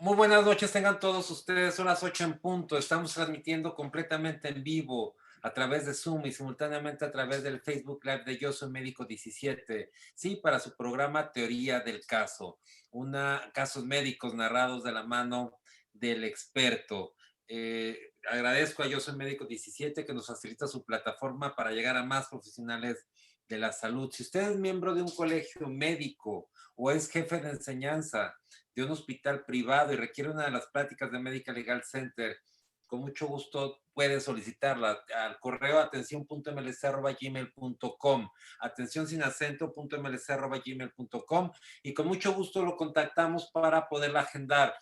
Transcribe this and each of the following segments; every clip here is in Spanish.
Muy buenas noches, tengan todos ustedes, son las 8 en punto. Estamos transmitiendo completamente en vivo a través de Zoom y simultáneamente a través del Facebook Live de Yo Soy Médico 17. Sí, para su programa Teoría del Caso, casos médicos narrados de la mano del experto. Agradezco a Yo Soy Médico 17 que nos facilita su plataforma para llegar a más profesionales de la salud. Si usted es miembro de un colegio médico o es jefe de enseñanza de un hospital privado y requiere una de las pláticas de Medical Legal Center, con mucho gusto puede solicitarla al correo atención.mlc@gmail.com, atención sin acento.mlc@gmail.com, y con mucho gusto lo contactamos para poderla agendar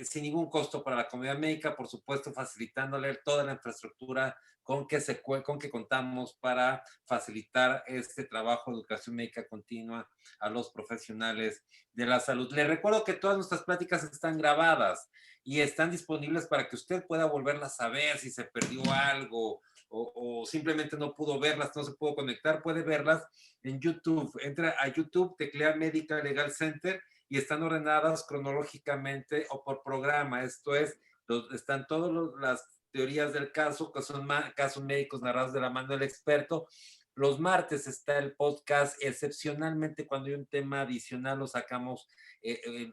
sin ningún costo para la comunidad médica, por supuesto, facilitándole toda la infraestructura con que contamos para facilitar este trabajo de educación médica continua a los profesionales de la salud. Les recuerdo que todas nuestras pláticas están grabadas y están disponibles para que usted pueda volverlas a ver si se perdió algo o simplemente no pudo verlas, no se pudo conectar, puede verlas en YouTube. Entra a YouTube, teclea Medical Legal Center y están ordenadas cronológicamente o por programa. Esto es, están todas las teorías del caso, que son casos médicos narrados de la mano del experto. Los martes está el podcast, excepcionalmente cuando hay un tema adicional lo sacamos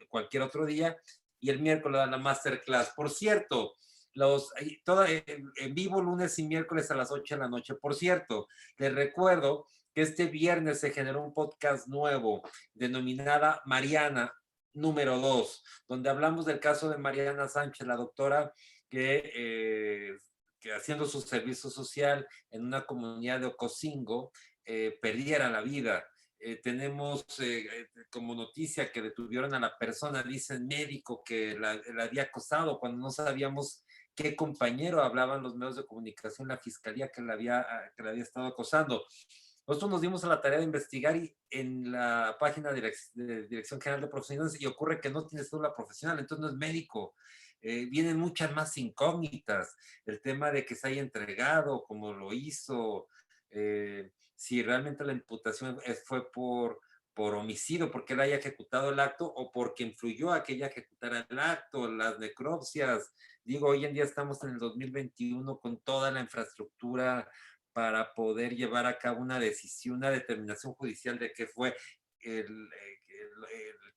cualquier otro día, y el miércoles la masterclass. Por cierto, en vivo lunes y miércoles a las 8 de la noche. Por cierto, les recuerdo que este viernes se generó un podcast nuevo denominada Mariana número 2, donde hablamos del caso de Mariana Sánchez, la doctora que haciendo su servicio social en una comunidad de Ocosingo, perdiera la vida. Tenemos como noticia que detuvieron a la persona, dicen médico, que la había acosado cuando no sabíamos qué compañero, hablaban los medios de comunicación, la fiscalía que la había estado acosando. Nosotros nos dimos a la tarea de investigar y en la página de Dirección General de Profesionales y ocurre que no tiene cédula profesional, entonces no es médico. Vienen muchas más incógnitas. El tema de que se haya entregado, cómo lo hizo, si realmente la imputación fue por homicidio, porque él haya ejecutado el acto o porque influyó a que ella ejecutara el acto, las necropsias. Digo, hoy en día estamos en el 2021 con toda la infraestructura para poder llevar a cabo una decisión, una determinación judicial de qué fue el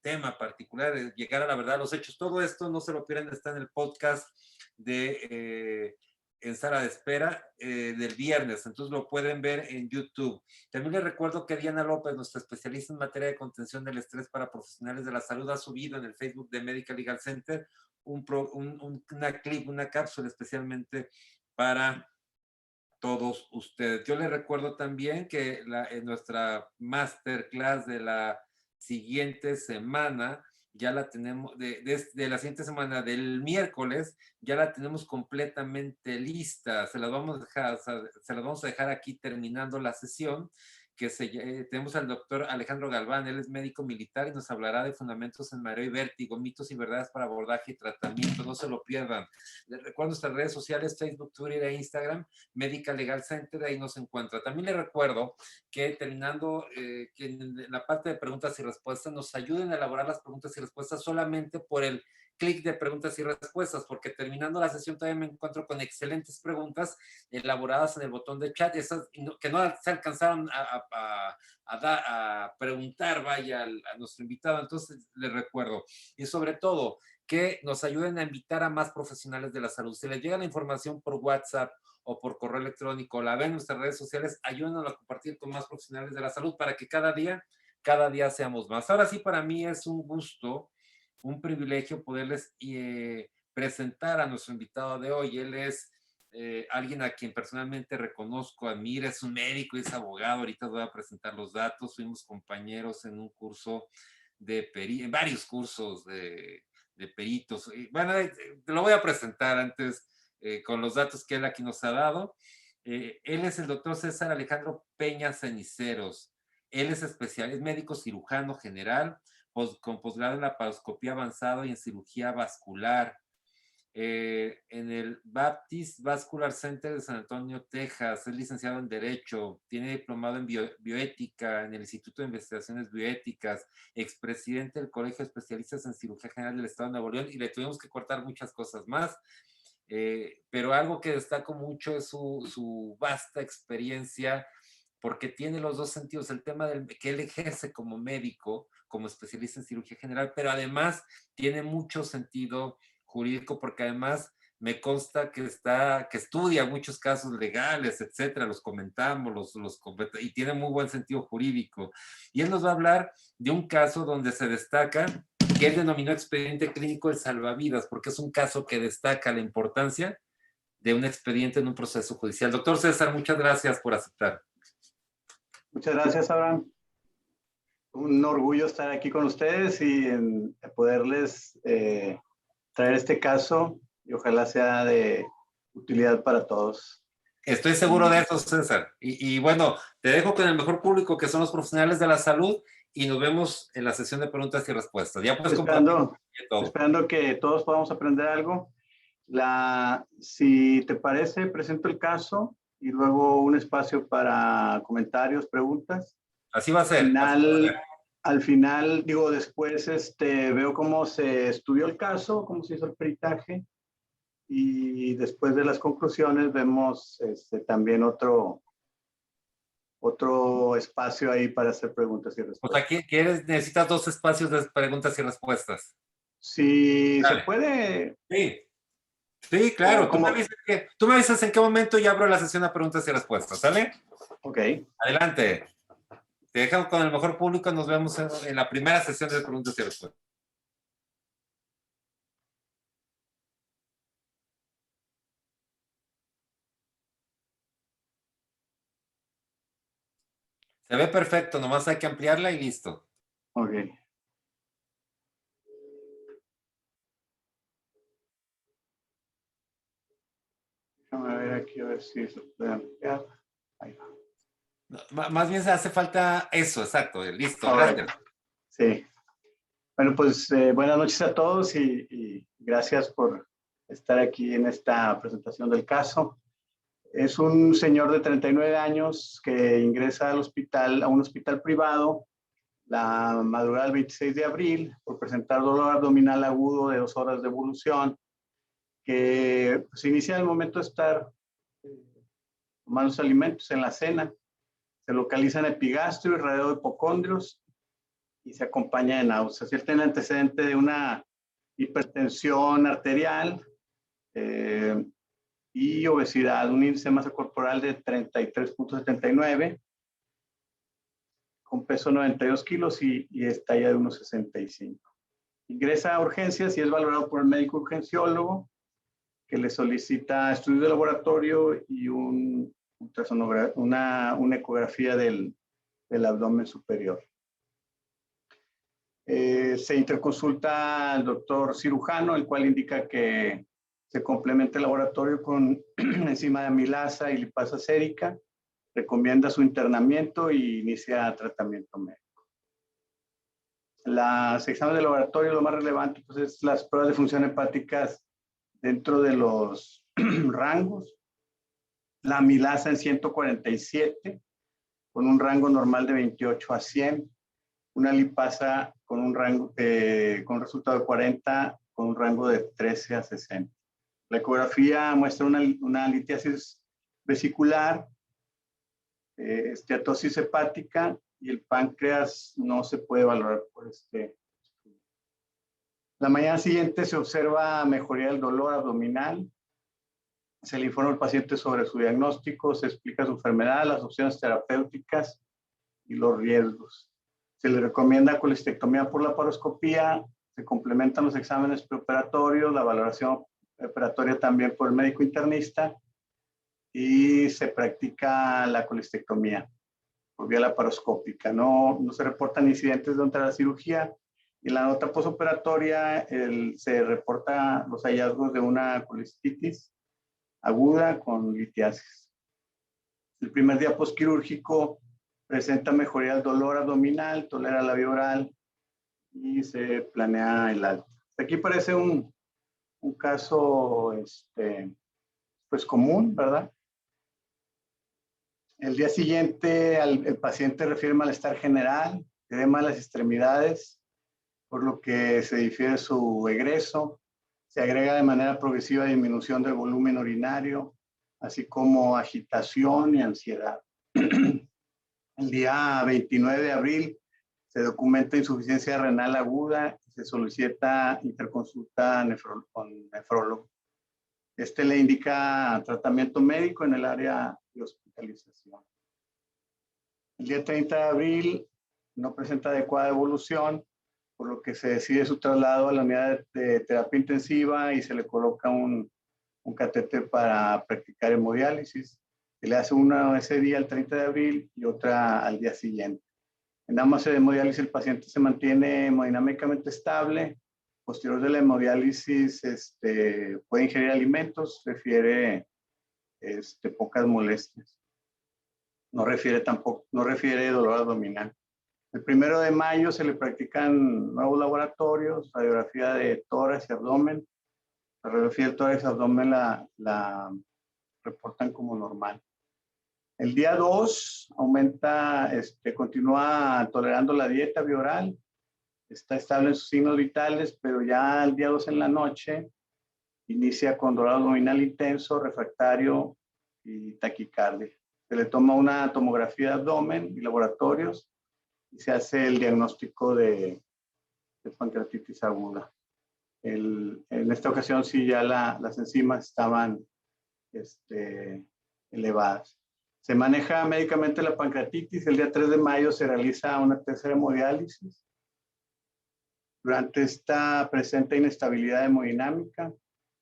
tema particular, de llegar a la verdad de los hechos. Todo esto no se lo pierdan, está en el podcast de en sala de espera del viernes, entonces lo pueden ver en YouTube. También les recuerdo que Diana López, nuestra especialista en materia de contención del estrés para profesionales de la salud, ha subido en el Facebook de Medical Legal Center una cápsula especialmente para todos ustedes. Yo les recuerdo también que en nuestra masterclass de la siguiente semana, ya la tenemos, de la siguiente semana, del miércoles, ya la tenemos completamente lista. Se las vamos a dejar aquí terminando la sesión, tenemos al doctor Alejandro Galván, él es médico militar y nos hablará de fundamentos en mareo y vértigo, mitos y verdades para abordaje y tratamiento. No se lo pierdan. Les recuerdo nuestras redes sociales, Facebook, Twitter e Instagram, Medical Legal Center, ahí nos encuentra. También le recuerdo que terminando, que en la parte de preguntas y respuestas nos ayuden a elaborar las preguntas y respuestas solamente por el clic de preguntas y respuestas, porque terminando la sesión todavía me encuentro con excelentes preguntas elaboradas en el botón de chat, esas que no se alcanzaron a preguntar, vaya, a nuestro invitado. Entonces, les recuerdo. Y sobre todo, que nos ayuden a invitar a más profesionales de la salud. Si les llega la información por WhatsApp o por correo electrónico, la ven en nuestras redes sociales, ayúdenos a compartir con más profesionales de la salud para que cada día seamos más. Ahora sí, para mí es un gusto, un privilegio poderles presentar a nuestro invitado de hoy. Él es alguien a quien personalmente reconozco, admiro, es un médico, es abogado. Ahorita voy a presentar los datos. Fuimos compañeros en un curso en varios cursos de peritos. Bueno, te lo voy a presentar antes con los datos que él aquí nos ha dado. Él es el doctor César Alejandro Peña Ceniceros. Él es es médico cirujano general, con posgrado en laparoscopía avanzado y en cirugía vascular. en el Baptist Vascular Center de San Antonio, Texas. Es licenciado en Derecho, tiene diplomado en bioética en el Instituto de Investigaciones Bioéticas, expresidente del Colegio de Especialistas en Cirugía General del Estado de Nuevo León, y le tuvimos que cortar muchas cosas más. Pero algo que destaco mucho es su vasta experiencia, porque tiene los dos sentidos, el tema del que él ejerce como médico, como especialista en cirugía general, pero además tiene mucho sentido jurídico, porque además me consta que estudia muchos casos legales, etcétera, los comentamos, y tiene muy buen sentido jurídico. Y él nos va a hablar de un caso donde se destaca, que él denominó expediente clínico de salvavidas, porque es un caso que destaca la importancia de un expediente en un proceso judicial. Doctor César, muchas gracias por aceptar. Muchas gracias, Abraham. Un orgullo estar aquí con ustedes y en poderles traer este caso, y ojalá sea de utilidad para todos. Estoy seguro de eso, César. Y bueno, te dejo con el mejor público, que son los profesionales de la salud, y nos vemos en la sesión de preguntas y respuestas. Ya puedes esperando que todos podamos aprender algo. Si te parece, presento el caso y luego un espacio para comentarios, preguntas. Así va a ser. Al final, digo, después veo cómo se estudió el caso, cómo se hizo el peritaje, y después de las conclusiones vemos también otro espacio ahí para hacer preguntas y respuestas. O sea, necesitas 2 espacios de preguntas y respuestas. Si se puede. Sí. Sí, claro. Tú me avisas en qué momento y abro la sesión de preguntas y respuestas, ¿sale? Ok. Adelante. Te dejamos con el mejor público. Nos vemos en la primera sesión de preguntas y respuestas. Se ve perfecto, nomás hay que ampliarla y listo. Ok. Déjame ver aquí a ver si se puede ampliar. Ahí va. No, más bien se hace falta eso, exacto. Listo, gracias. Sí. Bueno, pues buenas noches a todos y gracias por estar aquí en esta presentación del caso. Es un señor de 39 años que ingresa a un hospital privado la madrugada del 26 de abril por presentar dolor abdominal agudo de 2 horas de evolución, que se inicia en el momento de estar tomando los alimentos en la cena. Se localiza en epigastrio y rodeado de hipocondrios y se acompaña de náuseas. Él tiene antecedente de una hipertensión arterial y obesidad, un índice de masa corporal de 33.79, con peso 92 kilos y es talla de 1,65. Ingresa a urgencias y es valorado por el médico urgenciólogo, que le solicita estudios de laboratorio y una ecografía del abdomen superior. Se interconsulta al doctor cirujano, el cual indica que se complementa el laboratorio con enzima de amilasa y lipasa sérica, recomienda su internamiento y inicia tratamiento médico. Los exámenes de laboratorio, lo más relevante, pues, es las pruebas de función hepáticas dentro de los rangos. La amilasa en 147, con un rango normal de 28 a 100. Una lipasa con un rango con resultado de 40, con un rango de 13 a 60. La ecografía muestra una litiasis vesicular, esteatosis hepática, y el páncreas no se puede valorar por estudio. La mañana siguiente se observa mejoría del dolor abdominal, se le informa al paciente sobre su diagnóstico, se explica su enfermedad, las opciones terapéuticas y los riesgos. Se le recomienda colistectomía por laparoscopía, se complementan los exámenes preoperatorios, la valoración operatoria también por el médico internista, y se practica la colistectomía por vía laparoscópica. No se reportan incidentes durante la cirugía. En la nota posoperatoria se reporta los hallazgos de una colistitis aguda con litiasis. El primer día posquirúrgico presenta mejoría del dolor abdominal, tolera la vía oral y se planea el alta. Aquí parece un un caso pues común, ¿verdad? El día siguiente el paciente refiere malestar general, edema de las extremidades, por lo que se difiere su egreso. Se agrega de manera progresiva disminución del volumen urinario, así como agitación y ansiedad. El día 29 de abril se documenta insuficiencia renal aguda y se solicita interconsulta con nefrólogo. Este le indica tratamiento médico en el área de hospitalización. El día 30 de abril no presenta adecuada evolución, por lo que se decide su traslado a la unidad de terapia intensiva y se le coloca un catéter para practicar hemodiálisis. Se le hace una ese día, el 30 de abril, y otra al día siguiente. En ambas hemodiálisis el paciente se mantiene hemodinámicamente estable. Posterior de la hemodiálisis puede ingerir alimentos, refiere pocas molestias. No refiere dolor abdominal. El 1 de mayo se le practican nuevos laboratorios, radiografía de tórax y abdomen. La radiografía de tórax y abdomen la reportan como normal. El día 2 continúa tolerando la dieta bioral, está estable en sus signos vitales, pero ya el día 2 en la noche inicia con dolor abdominal intenso, refractario y taquicardia. Se le toma una tomografía de abdomen y laboratorios y se hace el diagnóstico de pancreatitis aguda. En esta ocasión sí ya las enzimas estaban elevadas. Se maneja médicamente la pancreatitis. El día 3 de mayo se realiza una tercera hemodiálisis. Durante esta presenta inestabilidad hemodinámica,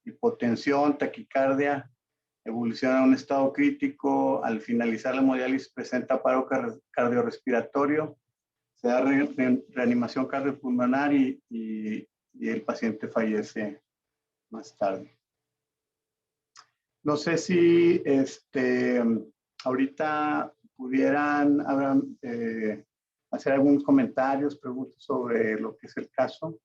hipotensión, taquicardia, evoluciona a un estado crítico. Al finalizar la hemodiálisis presenta paro cardiorrespiratorio, se da reanimación cardiopulmonar y el paciente fallece más tarde. No sé si ahorita pudieran hacer algunos comentarios, preguntas sobre lo que es el caso.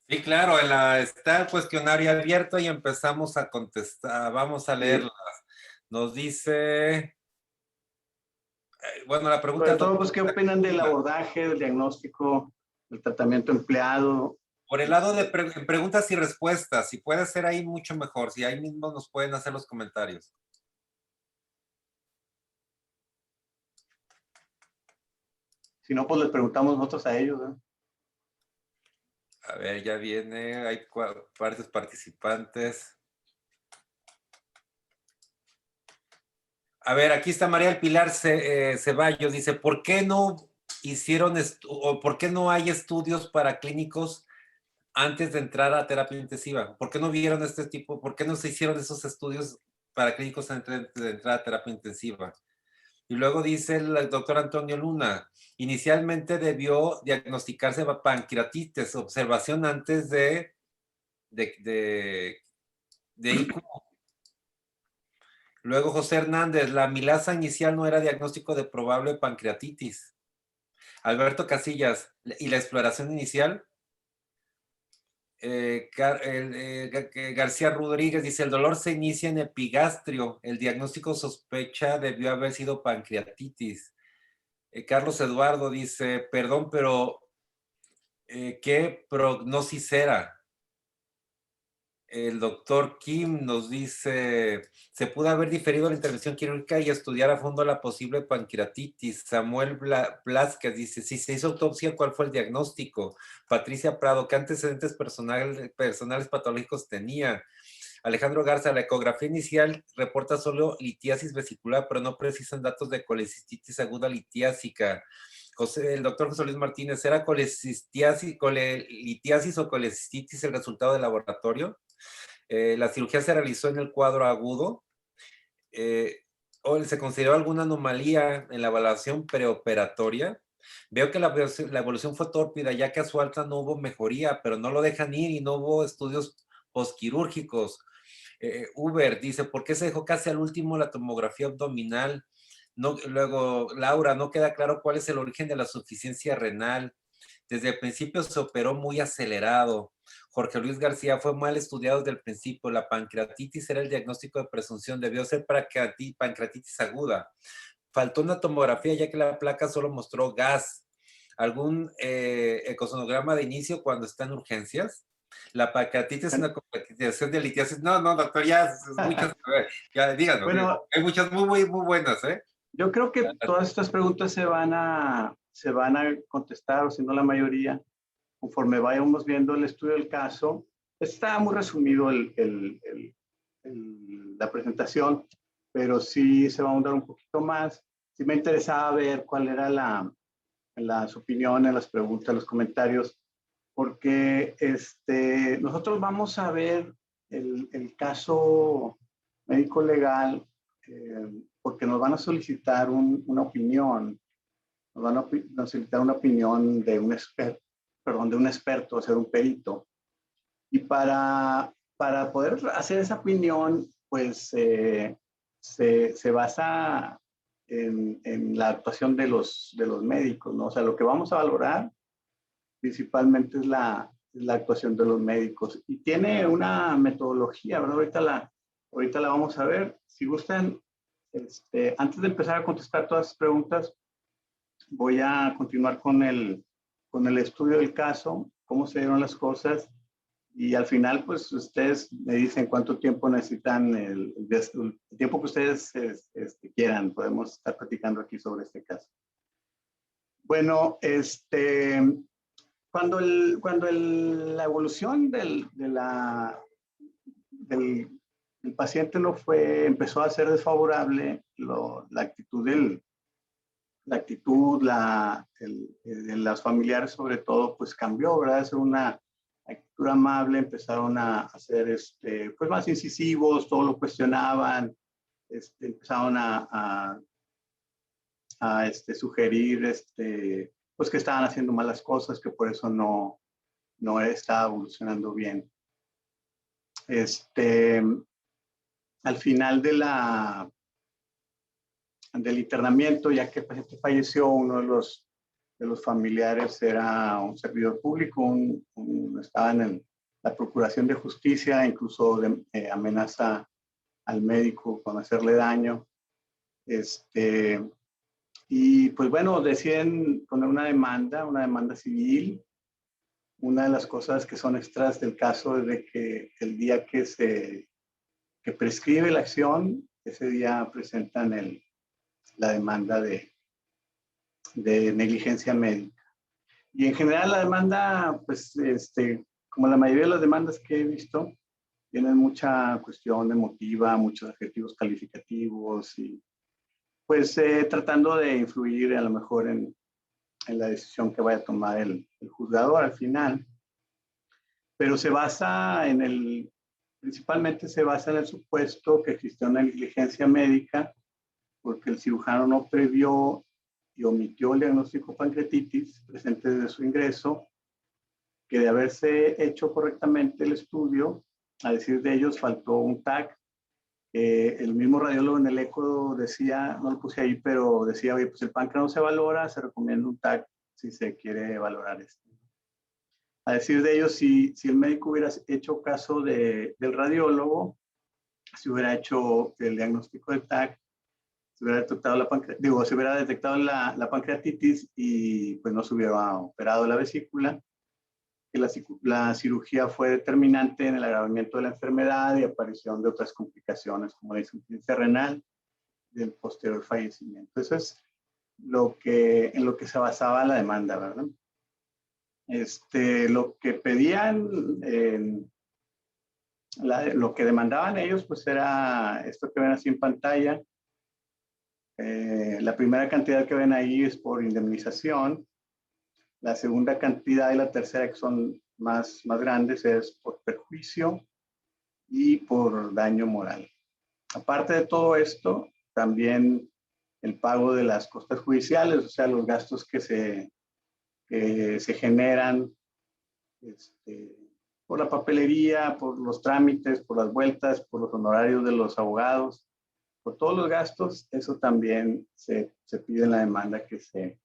Sí, claro, está el cuestionario abierto y empezamos a contestar. Vamos a leerlas. Nos dice, bueno, la pregunta sobre todo, pues, ¿qué opinan del abordaje, del diagnóstico, del tratamiento empleado? Por el lado de preguntas y respuestas, si puede ser ahí mucho mejor, si ahí mismo nos pueden hacer los comentarios. Si no, pues les preguntamos nosotros a ellos, ¿eh? A ver, ya viene, hay varios participantes. A ver, aquí está María del Pilar Ceballos, dice, ¿por qué no hicieron o por qué no hay estudios para clínicos antes de entrar a terapia intensiva? ¿Por qué no vieron este tipo, por qué no se hicieron esos estudios para clínicos antes de entrar a terapia intensiva? Y luego dice el doctor Antonio Luna, inicialmente debió diagnosticarse pancreatitis, observación antes de IQ. Luego José Hernández, la amilasa inicial no era diagnóstico de probable pancreatitis. Alberto Casillas, ¿y la exploración inicial? García Rodríguez dice, el dolor se inicia en epigastrio, el diagnóstico sospecha debió haber sido pancreatitis. Carlos Eduardo dice, perdón, pero ¿qué prognosis era? El doctor Kim nos dice, se pudo haber diferido la intervención quirúrgica y estudiar a fondo la posible pancreatitis. Samuel Blasquez dice, si se hizo autopsia, ¿cuál fue el diagnóstico? Patricia Prado, ¿qué antecedentes personales patológicos tenía? Alejandro Garza, la ecografía inicial reporta solo litiasis vesicular, pero no precisan datos de colecistitis aguda litiásica. El doctor José Luis Martínez, ¿era colelitiasis o colecistitis el resultado del laboratorio? La cirugía se realizó en el cuadro agudo. ¿O se consideró alguna anomalía en la evaluación preoperatoria? Veo que la evolución fue tórpida, ya que a su alta no hubo mejoría, pero no lo dejan ir y no hubo estudios postquirúrgicos. Uber dice, ¿por qué se dejó casi al último la tomografía abdominal? No, luego, Laura, no queda claro cuál es el origen de la suficiencia renal. Desde el principio se operó muy acelerado. Jorge Luis García, fue mal estudiado desde el principio. La pancreatitis era el diagnóstico de presunción. Debió ser pancreatitis aguda. Faltó una tomografía ya que la placa solo mostró gas. ¿Algún ecosonograma de inicio cuando está en urgencias? La pancreatitis es una complicación de litiasis. No, no, doctor, ya es muchas. Ya, díganos. Bueno, hay muchas muy buenas, ¿eh? Yo creo que todas estas preguntas se van a contestar, o si no la mayoría, conforme vayamos viendo el estudio del caso. Está muy resumido la presentación, pero sí se va a ahondar un poquito más. Sí me interesaba ver cuál era las opiniones, las preguntas, los comentarios, porque nosotros vamos a ver el caso médico legal, porque nos van a solicitar una opinión, nos van a solicitar una opinión de un experto, o sea, de un perito. Y para poder hacer esa opinión, pues se basa en la actuación de los médicos, ¿no? O sea, lo que vamos a valorar principalmente es la actuación de los médicos. Y tiene una metodología, ¿verdad? Ahorita la vamos a ver. Si gustan, antes de empezar a contestar todas las preguntas, voy a continuar con el estudio del caso, cómo se dieron las cosas, y al final, pues ustedes me dicen cuánto tiempo necesitan, el tiempo que ustedes quieran. Podemos estar platicando aquí sobre este caso. Bueno, cuando la evolución del paciente empezó a ser desfavorable, la actitud de los familiares sobre todo, pues cambió, ¿verdad? Es una actitud amable, empezaron a ser pues más incisivos, todo lo cuestionaban, empezaron a sugerir pues que estaban haciendo malas cosas, que por eso no estaba evolucionando bien. Al final del internamiento, ya que el paciente falleció, uno de los familiares era un servidor público, estaba en la Procuración de Justicia, incluso amenaza al médico con hacerle daño. Y pues bueno, deciden poner una demanda civil. Una de las cosas que son extras del caso es de que el día que prescribe la acción, ese día presentan la demanda de negligencia médica. Y en general la demanda, pues como la mayoría de las demandas que he visto, tienen mucha cuestión emotiva, muchos adjetivos calificativos y pues tratando de influir a lo mejor en la decisión que vaya a tomar el juzgador al final. Pero principalmente se basa en el supuesto que existió una negligencia médica porque el cirujano no previó y omitió el diagnóstico pancreatitis presente desde su ingreso, que de haberse hecho correctamente el estudio, a decir de ellos, faltó un TAC. El mismo radiólogo en el eco decía, no lo puse ahí, pero decía, oye, pues el páncreas no se valora, se recomienda un TAC si se quiere valorar esto. A decir de ellos, si el médico hubiera hecho caso del radiólogo, si hubiera hecho el diagnóstico de TAC, se hubiera detectado la pancreatitis y pues no se hubiera operado la vesícula, que la cirugía fue determinante en el agravamiento de la enfermedad y aparición de otras complicaciones como la insuficiencia renal del posterior fallecimiento. Eso es en lo que se basaba la demanda, ¿verdad? Lo que pedían, lo que demandaban ellos, pues era esto que ven así en pantalla. La primera cantidad que ven ahí es por indemnización. La segunda cantidad y la tercera, que son más grandes, es por perjuicio y por daño moral. Aparte de todo esto, también el pago de las costas judiciales, o sea, los gastos que se generan por la papelería, por los trámites, por las vueltas, por los honorarios de los abogados, por todos los gastos, eso también se pide en la demanda que se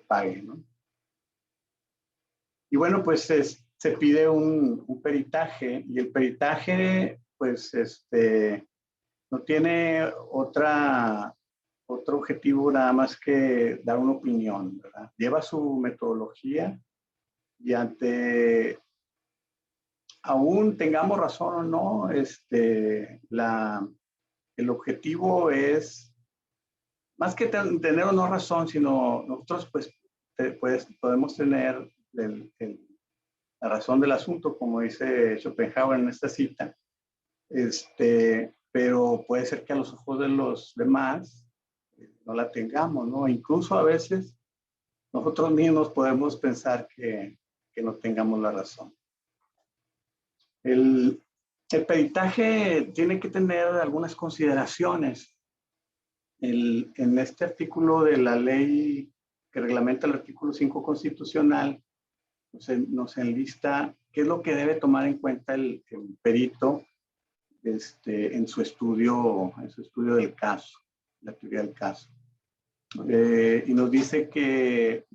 pague, ¿no? Y bueno, pues se pide un peritaje, y el peritaje, pues, no tiene otro objetivo nada más que dar una opinión, ¿verdad? Lleva su metodología y aún tengamos razón o no, el objetivo es, más que tener o no razón, sino nosotros pues podemos tener la razón del asunto, como dice Schopenhauer en esta cita, pero puede ser que a los ojos de los demás no la tengamos, ¿no? Incluso a veces nosotros mismos podemos pensar que no tengamos la razón. El peritaje tiene que tener algunas consideraciones. En este artículo de la ley que reglamenta el artículo 5 constitucional, nos enlista qué es lo que debe tomar en cuenta el perito en su estudio del caso, la teoría del caso. Y nos dice que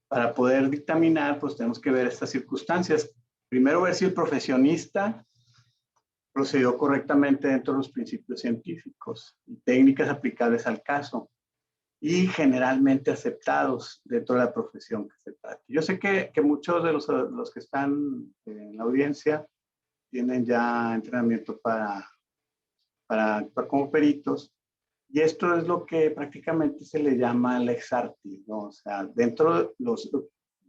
para poder dictaminar, pues tenemos que ver estas circunstancias. Primero, ver si el profesionista procedió correctamente dentro de los principios científicos y técnicas aplicables al caso y generalmente aceptados dentro de la profesión que se trata. Yo sé que muchos de los que están en la audiencia tienen ya entrenamiento para actuar como peritos, y esto es lo que prácticamente se le llama lex artis, ¿no? O sea, dentro de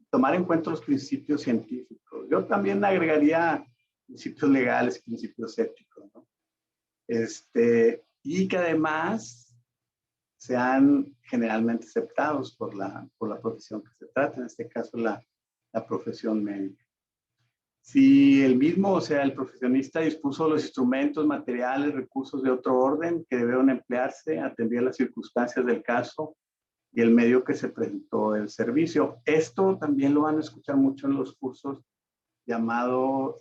tomar en cuenta los principios científicos. Yo también agregaría principios legales, principios éticos, ¿no? Y que además sean generalmente aceptados por la profesión que se trata, en este caso la profesión médica. Si el mismo, o sea, el profesionista dispuso los instrumentos, materiales, recursos de otro orden que debieron emplearse, atendía las circunstancias del caso y el medio que se presentó el servicio. Esto también lo van a escuchar mucho en los cursos llamado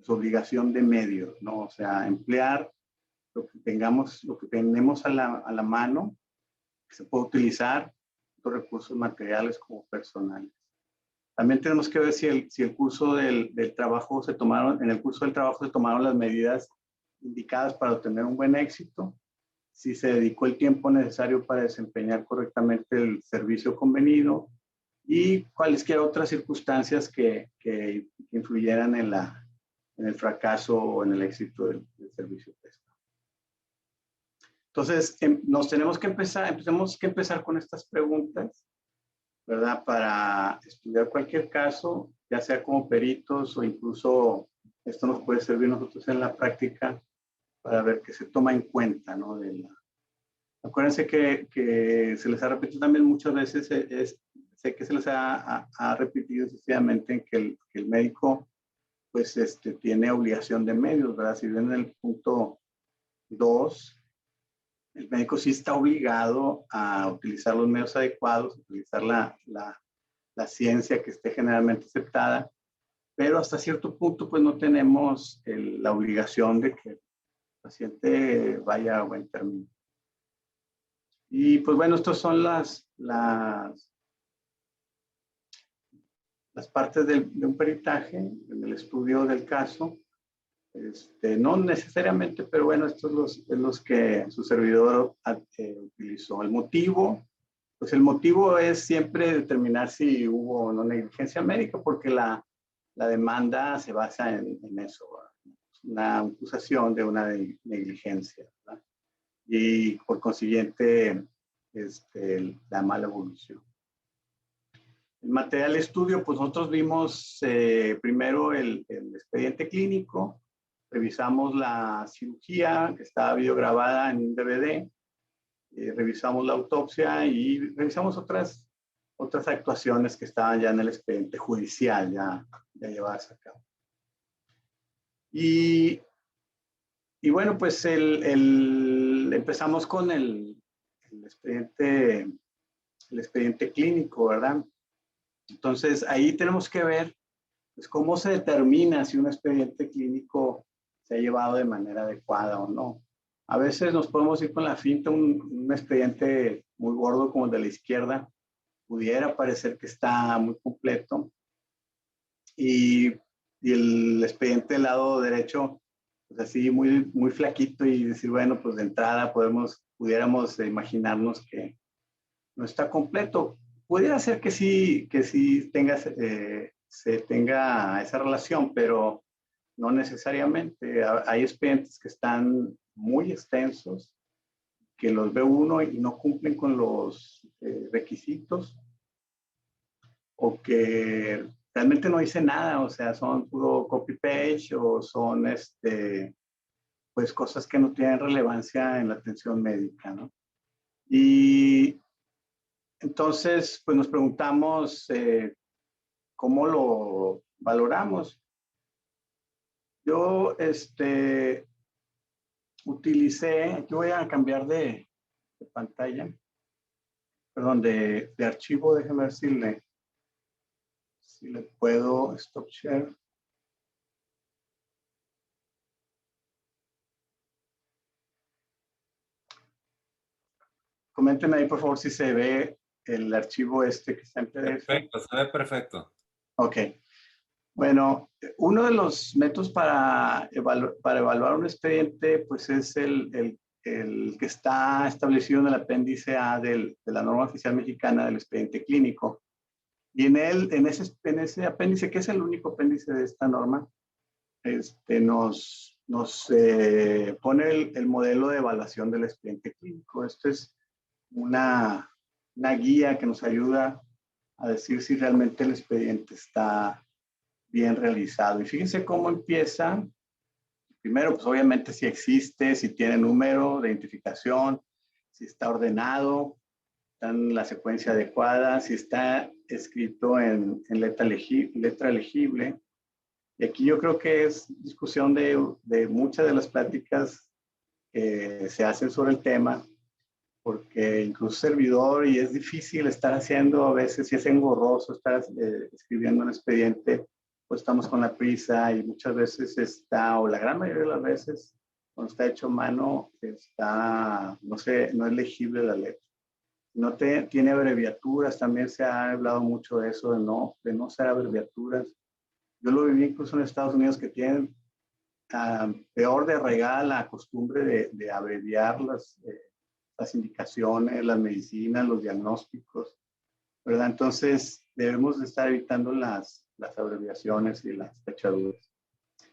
su obligación de medios, ¿no? O sea, emplear lo que tenemos a la mano, que se puede utilizar, los recursos materiales como personales. También tenemos que ver si el curso del trabajo en el curso del trabajo se tomaron las medidas indicadas para obtener un buen éxito, si se dedicó el tiempo necesario para desempeñar correctamente el servicio convenido y cualesquiera otras circunstancias que influyeran en el fracaso o en el éxito del servicio prestado. Entonces, tenemos que empezar con estas preguntas, ¿verdad? Para estudiar cualquier caso, ya sea como peritos o incluso esto nos puede servir nosotros en la práctica para ver qué se toma en cuenta, ¿no? Acuérdense que se les ha repetido también muchas veces, sé que se les ha repetido sucesivamente en que el médico pues tiene obligación de medios, ¿verdad? Si ven en el punto 2, el médico sí está obligado a utilizar los medios adecuados, utilizar la ciencia que esté generalmente aceptada, pero hasta cierto punto pues no tenemos la obligación de que el paciente vaya a buen término. Y pues bueno, estas son las partes de un peritaje, en el estudio del caso. No necesariamente, pero bueno, estos es los que su servidor utilizó. El motivo, pues el motivo es siempre determinar si hubo o no negligencia médica, porque la demanda se basa en eso, una acusación de una negligencia, ¿verdad? Y por consiguiente, la mala evolución. El material de estudio, pues nosotros vimos primero el expediente clínico, revisamos la cirugía que estaba videograbada en un DVD, revisamos la autopsia y revisamos otras actuaciones que estaban ya en el expediente judicial, ya llevadas a cabo. Y bueno, pues empezamos con el expediente clínico, ¿verdad? Entonces, ahí tenemos que ver pues, cómo se determina si un expediente clínico se ha llevado de manera adecuada o no. A veces nos podemos ir con la finta, un expediente muy gordo como el de la izquierda, pudiera parecer que está muy completo. Y el expediente del lado derecho, pues así muy flaquito, y decir, bueno, pues de entrada pudiéramos imaginarnos que no está completo. Pudiera ser que sí se tenga esa relación, pero no necesariamente. Hay expedientes que están muy extensos, que los ve uno y no cumplen con los requisitos, o que realmente no dice nada, o sea, son puro copy-paste, o son pues cosas que no tienen relevancia en la atención médica, ¿no? Y entonces, pues nos preguntamos cómo lo valoramos. Yo utilicé, yo voy a cambiar de pantalla, perdón, de archivo. Déjeme ver si le puedo stop share. Coméntenme ahí, por favor, si se ve el archivo que está en PDF. Perfecto, se ve perfecto. Ok. Bueno, uno de los métodos para evaluar un expediente, pues es el que está establecido en el apéndice A de la norma oficial mexicana del expediente clínico. Y en ese apéndice, que es el único apéndice de esta norma, nos pone el modelo de evaluación del expediente clínico. Esto es una guía que nos ayuda a decir si realmente el expediente está bien realizado. Y fíjense cómo empieza. Primero, pues obviamente si existe, si tiene número de identificación, si está ordenado, está en la secuencia adecuada, si está escrito en letra legible. Y aquí yo creo que es discusión de muchas de las pláticas que se hacen sobre el tema, porque incluso servidor, y es difícil estar haciendo, a veces si es engorroso estar escribiendo un expediente, pues estamos con la prisa, y muchas veces está, o la gran mayoría de las veces, cuando está hecho a mano, no es legible la letra. No tiene abreviaturas, también se ha hablado mucho de eso, de no usar abreviaturas. Yo lo viví incluso en Estados Unidos, que tienen peor de arraigada la costumbre de abreviar las indicaciones, las medicinas, los diagnósticos, ¿verdad? Entonces, debemos de estar evitando las abreviaciones y las tachaduras.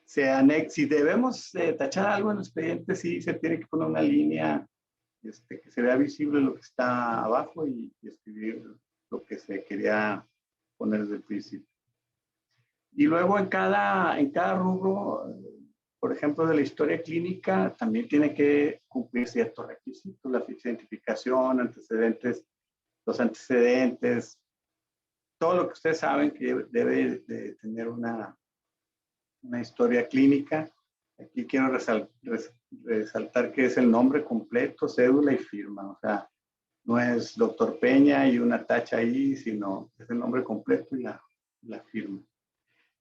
Si debemos tachar algo en el expediente, sí se tiene que poner una línea que se vea visible lo que está abajo, y escribir lo que se quería poner desde el principio. Y luego en cada rubro, por ejemplo, de la historia clínica, también tiene que cumplir ciertos requisitos: la ficha de identificación, los antecedentes, todo lo que ustedes saben que debe de tener una historia clínica. Aquí quiero resaltar que es el nombre completo, cédula y firma. O sea, no es doctor Peña y una tacha ahí, sino es el nombre completo y la firma.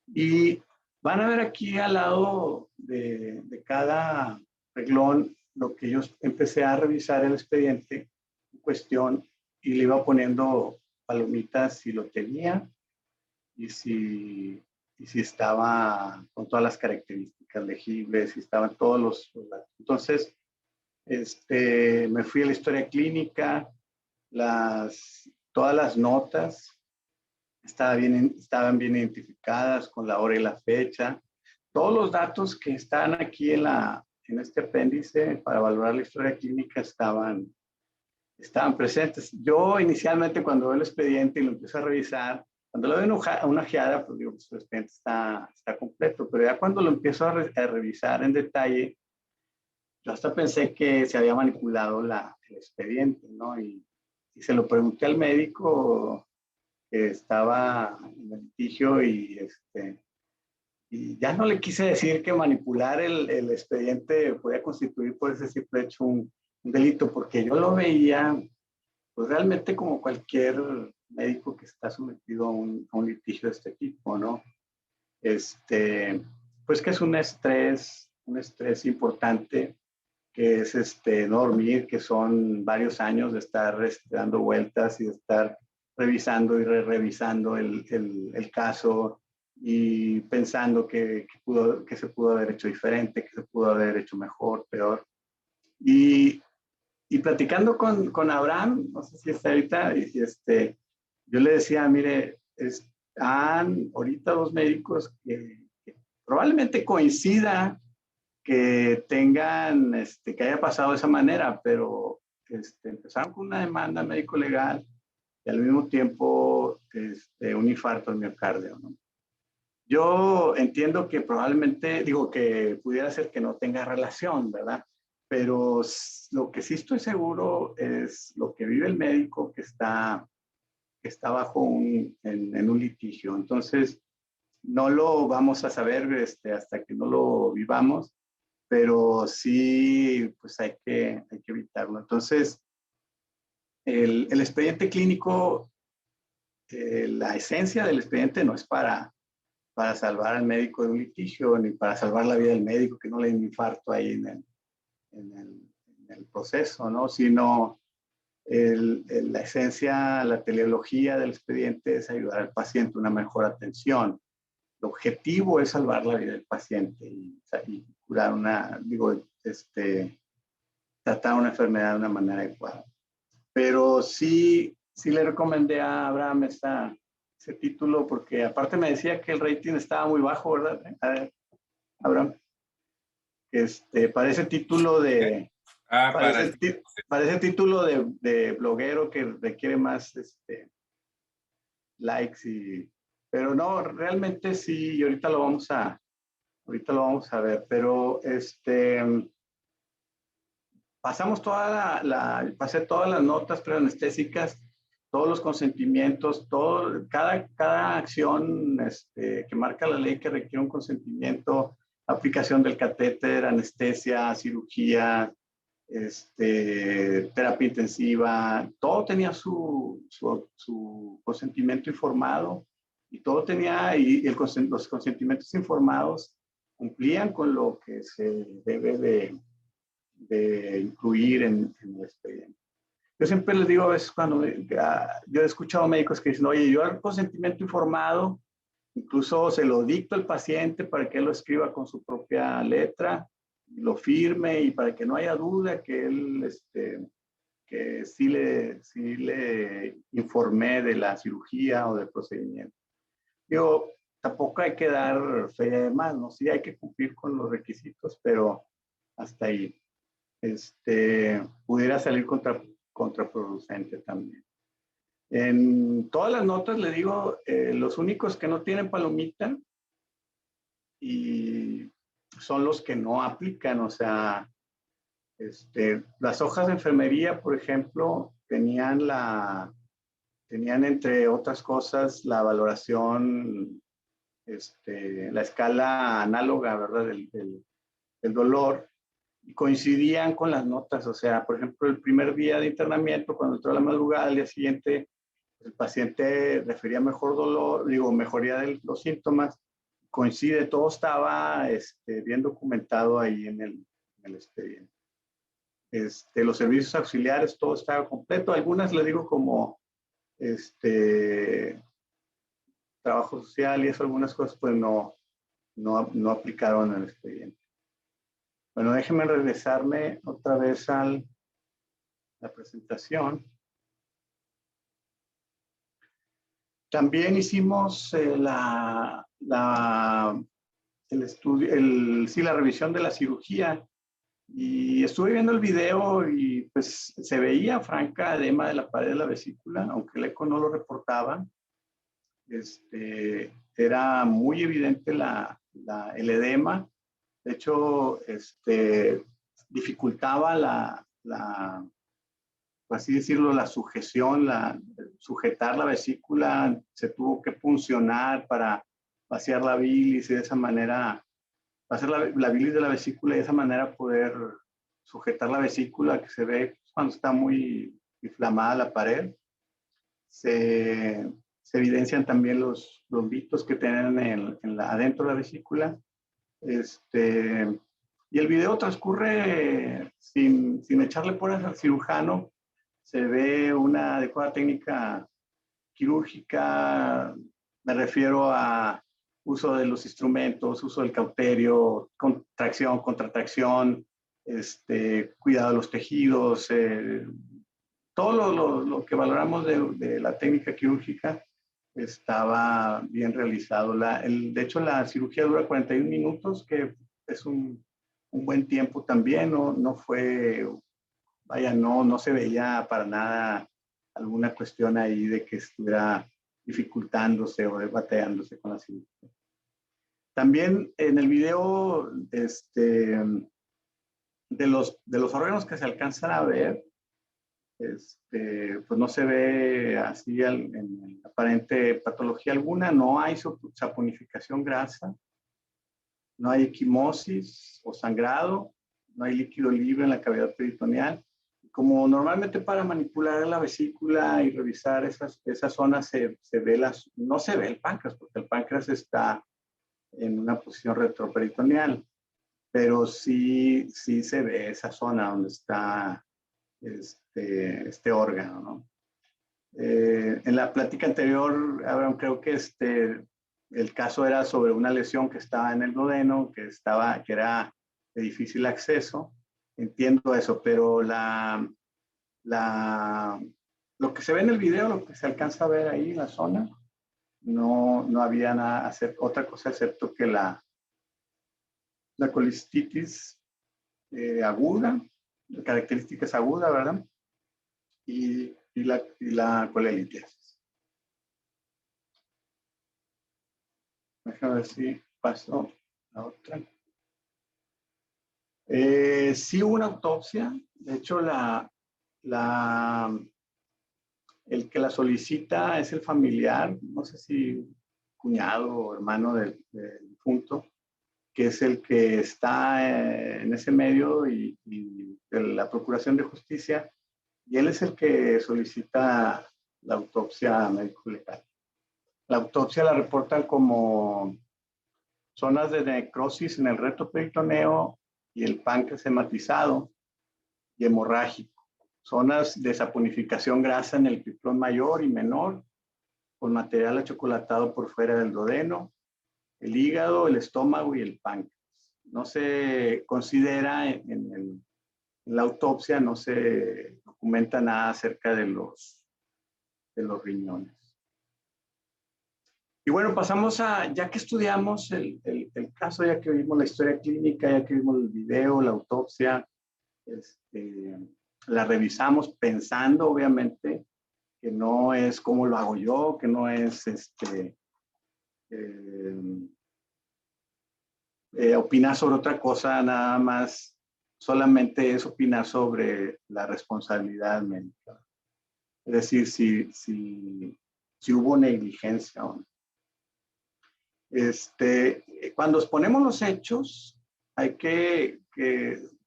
Y van a ver aquí al lado de cada reglón lo que yo empecé a revisar el expediente en cuestión, y le iba poniendo palomitas si lo tenía, y si estaba con todas las características legibles, si estaban todos los datos. Entonces, me fui a la historia clínica, todas las notas estaban bien identificadas con la hora y la fecha. Todos los datos que están aquí en este apéndice para valorar la historia clínica estaban presentes. Yo inicialmente, cuando veo el expediente y lo empiezo a revisar, cuando le doy una ojeada, pues digo, pues el expediente está completo, pero ya cuando lo empiezo a revisar en detalle, yo hasta pensé que se había manipulado el expediente, ¿no? Y se lo pregunté al médico que estaba en el litigio, y ya no le quise decir que manipular el expediente podía constituir por ese simple hecho un delito, porque yo lo veía pues realmente como cualquier médico que está sometido a un litigio de este tipo, ¿no? Pues que es un estrés importante, que es no dormir, que son varios años de estar dando vueltas y de estar revisando y revisando el caso y pensando que se pudo haber hecho diferente, que se pudo haber hecho mejor, peor. Y platicando con Abraham, no sé si está ahorita, yo le decía, mire, han ahorita dos médicos que probablemente coincida que tengan, que haya pasado de esa manera, pero empezaron con una demanda médico-legal y al mismo tiempo un infarto al miocardio, ¿no? Yo entiendo que probablemente, digo, que pudiera ser que no tenga relación, ¿verdad? Pero lo que sí estoy seguro es lo que vive el médico que está en un litigio. Entonces, no lo vamos a saber hasta que no lo vivamos, pero sí, pues hay que evitarlo. Entonces, el expediente clínico, la esencia del expediente no es para salvar al médico de un litigio, ni para salvar la vida del médico, que no le dé un infarto ahí en el proceso, ¿no? Sino la esencia, la teleología del expediente es ayudar al paciente a una mejor atención. El objetivo es salvar la vida del paciente y curar tratar una enfermedad de una manera adecuada. Pero sí le recomendé a Abraham ese título porque aparte me decía que el rating estaba muy bajo, ¿verdad? A ver, Abraham, para ese título de, Ah, para el... para ese título de bloguero que requiere más likes pero no, realmente sí, y ahorita lo vamos a ver, pero pasé todas las notas preanestésicas, todos los consentimientos, cada acción que marca la ley que requiere un consentimiento, aplicación del catéter, anestesia, cirugía, terapia intensiva, todo tenía su consentimiento informado y todo tenía, los consentimientos informados cumplían con lo que se debe de incluir en el expediente. Yo siempre les digo a veces yo he escuchado médicos que dicen, oye, yo el consentimiento informado, incluso se lo dicto al paciente para que él lo escriba con su propia letra, lo firme y para que no haya duda que él, que sí le informé de la cirugía o del procedimiento. Digo, tampoco hay que dar fe de más, ¿no? Sí hay que cumplir con los requisitos, pero hasta ahí. Pudiera salir contraproducente también. En todas las notas le digo, los únicos que no tienen palomita y son los que no aplican, o sea, las hojas de enfermería, por ejemplo, tenían entre otras cosas la valoración, la escala análoga, ¿verdad? Del dolor, y coincidían con las notas, o sea, por ejemplo, el primer día de internamiento, cuando entró a la madrugada, al día siguiente, el paciente refería mejor dolor, mejoría de los síntomas, coincide, todo estaba bien documentado ahí en el expediente. Los servicios auxiliares, todo estaba completo, algunas le digo como trabajo social y eso, algunas cosas pues no aplicaron en el expediente. Bueno, déjenme regresarme otra vez a la presentación. También hicimos la revisión de la cirugía y estuve viendo el video y pues se veía franca edema de la pared de la vesícula, aunque el eco no lo reportaba. Era muy evidente el edema. De hecho, dificultaba por así decirlo, la sujeción, sujetar la vesícula, se tuvo que puncionar para vaciar la bilis y de esa manera, vaciar la bilis de la vesícula y de esa manera poder sujetar la vesícula que se ve cuando está muy inflamada la pared. Se evidencian también los vitos que tienen adentro de la vesícula. Y el video transcurre sin echarle porras al cirujano. Se ve una adecuada técnica quirúrgica, me refiero a uso de los instrumentos, uso del cauterio, contracción, contracción, cuidado de los tejidos, todo lo que valoramos de la técnica quirúrgica estaba bien realizado. De hecho, la cirugía dura 41 minutos, que es un buen tiempo también. No fue, vaya, no se veía para nada alguna cuestión ahí de que estuviera dificultándose o batallándose con la cirugía. También en el video, de los órganos que se alcanzan a ver, pues no se ve así en aparente patología alguna, no hay saponificación grasa, no hay equimosis o sangrado, no hay líquido libre en la cavidad peritoneal. Como normalmente para manipular la vesícula y revisar esas zonas se ve no se ve el páncreas, porque el páncreas está en una posición retroperitoneal, pero sí se ve esa zona donde está este órgano, ¿no? En la plática anterior, Abraham, creo que el caso era sobre una lesión que estaba en el duodeno, que era de difícil acceso. Entiendo eso, pero lo que se ve en el video, lo que se alcanza a ver ahí en la zona, no había nada, otra cosa excepto que la colicitis aguda, características agudas, ¿verdad? Y la colelitiasis. Déjame ver si paso a otra. Sí hubo una autopsia. De hecho, el que la solicita es el familiar, no sé si cuñado o hermano del difunto, que es el que está en ese medio y de la Procuración de Justicia, y él es el que solicita la autopsia médico-legal. La autopsia la reportan como zonas de necrosis en el retroperitoneo y el páncreas hematizado y hemorrágico. Zonas de saponificación grasa en el triplón mayor y menor, con material achocolatado por fuera del duodeno, el hígado, el estómago y el páncreas. No se considera en la autopsia, no se documenta nada acerca de los riñones. Y bueno, pasamos ya que estudiamos el caso, ya que vimos la historia clínica, ya que vimos el video, la autopsia, la revisamos pensando, obviamente, que no es como lo hago yo, que no es opinar sobre otra cosa, nada más, solamente es opinar sobre la responsabilidad médica. Es decir, si hubo negligencia o no. Cuando exponemos los hechos, hay que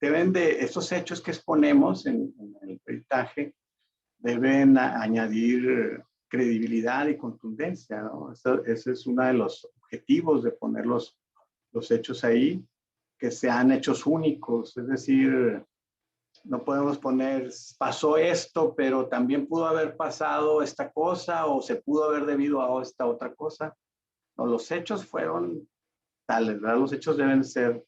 deben de, estos hechos que exponemos en el peritaje, deben añadir credibilidad y contundencia, ¿no? Ese es uno de los objetivos de poner los hechos ahí, que sean hechos únicos, es decir, no podemos poner, pasó esto, pero también pudo haber pasado esta cosa o se pudo haber debido a esta otra cosa. No, los hechos fueron tales, ¿verdad? Los hechos deben ser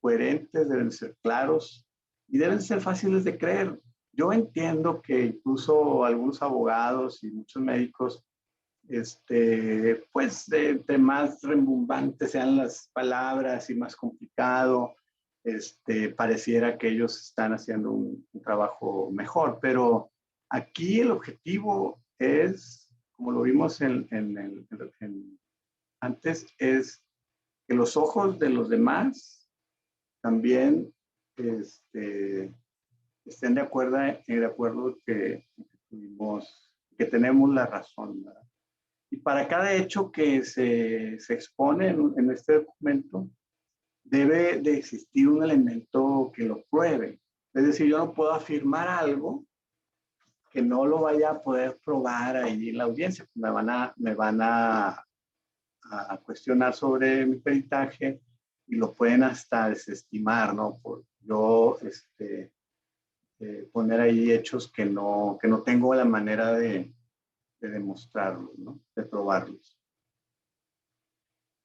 coherentes, deben ser claros y deben ser fáciles de creer. Yo entiendo que incluso algunos abogados y muchos médicos, pues de más rembombantes sean las palabras y más complicado, pareciera que ellos están haciendo un trabajo mejor, pero aquí el objetivo es, como lo vimos antes, es que los ojos de los demás también estén de acuerdo que tenemos la razón, ¿verdad? Y para cada hecho que se expone en este documento, debe de existir un elemento que lo pruebe. Es decir, yo no puedo afirmar algo que no lo vaya a poder probar ahí en la audiencia. Me van a cuestionar sobre mi peritaje y lo pueden hasta desestimar, ¿no? Por yo poner ahí hechos que no tengo la manera de demostrarlos, ¿no? De probarlos.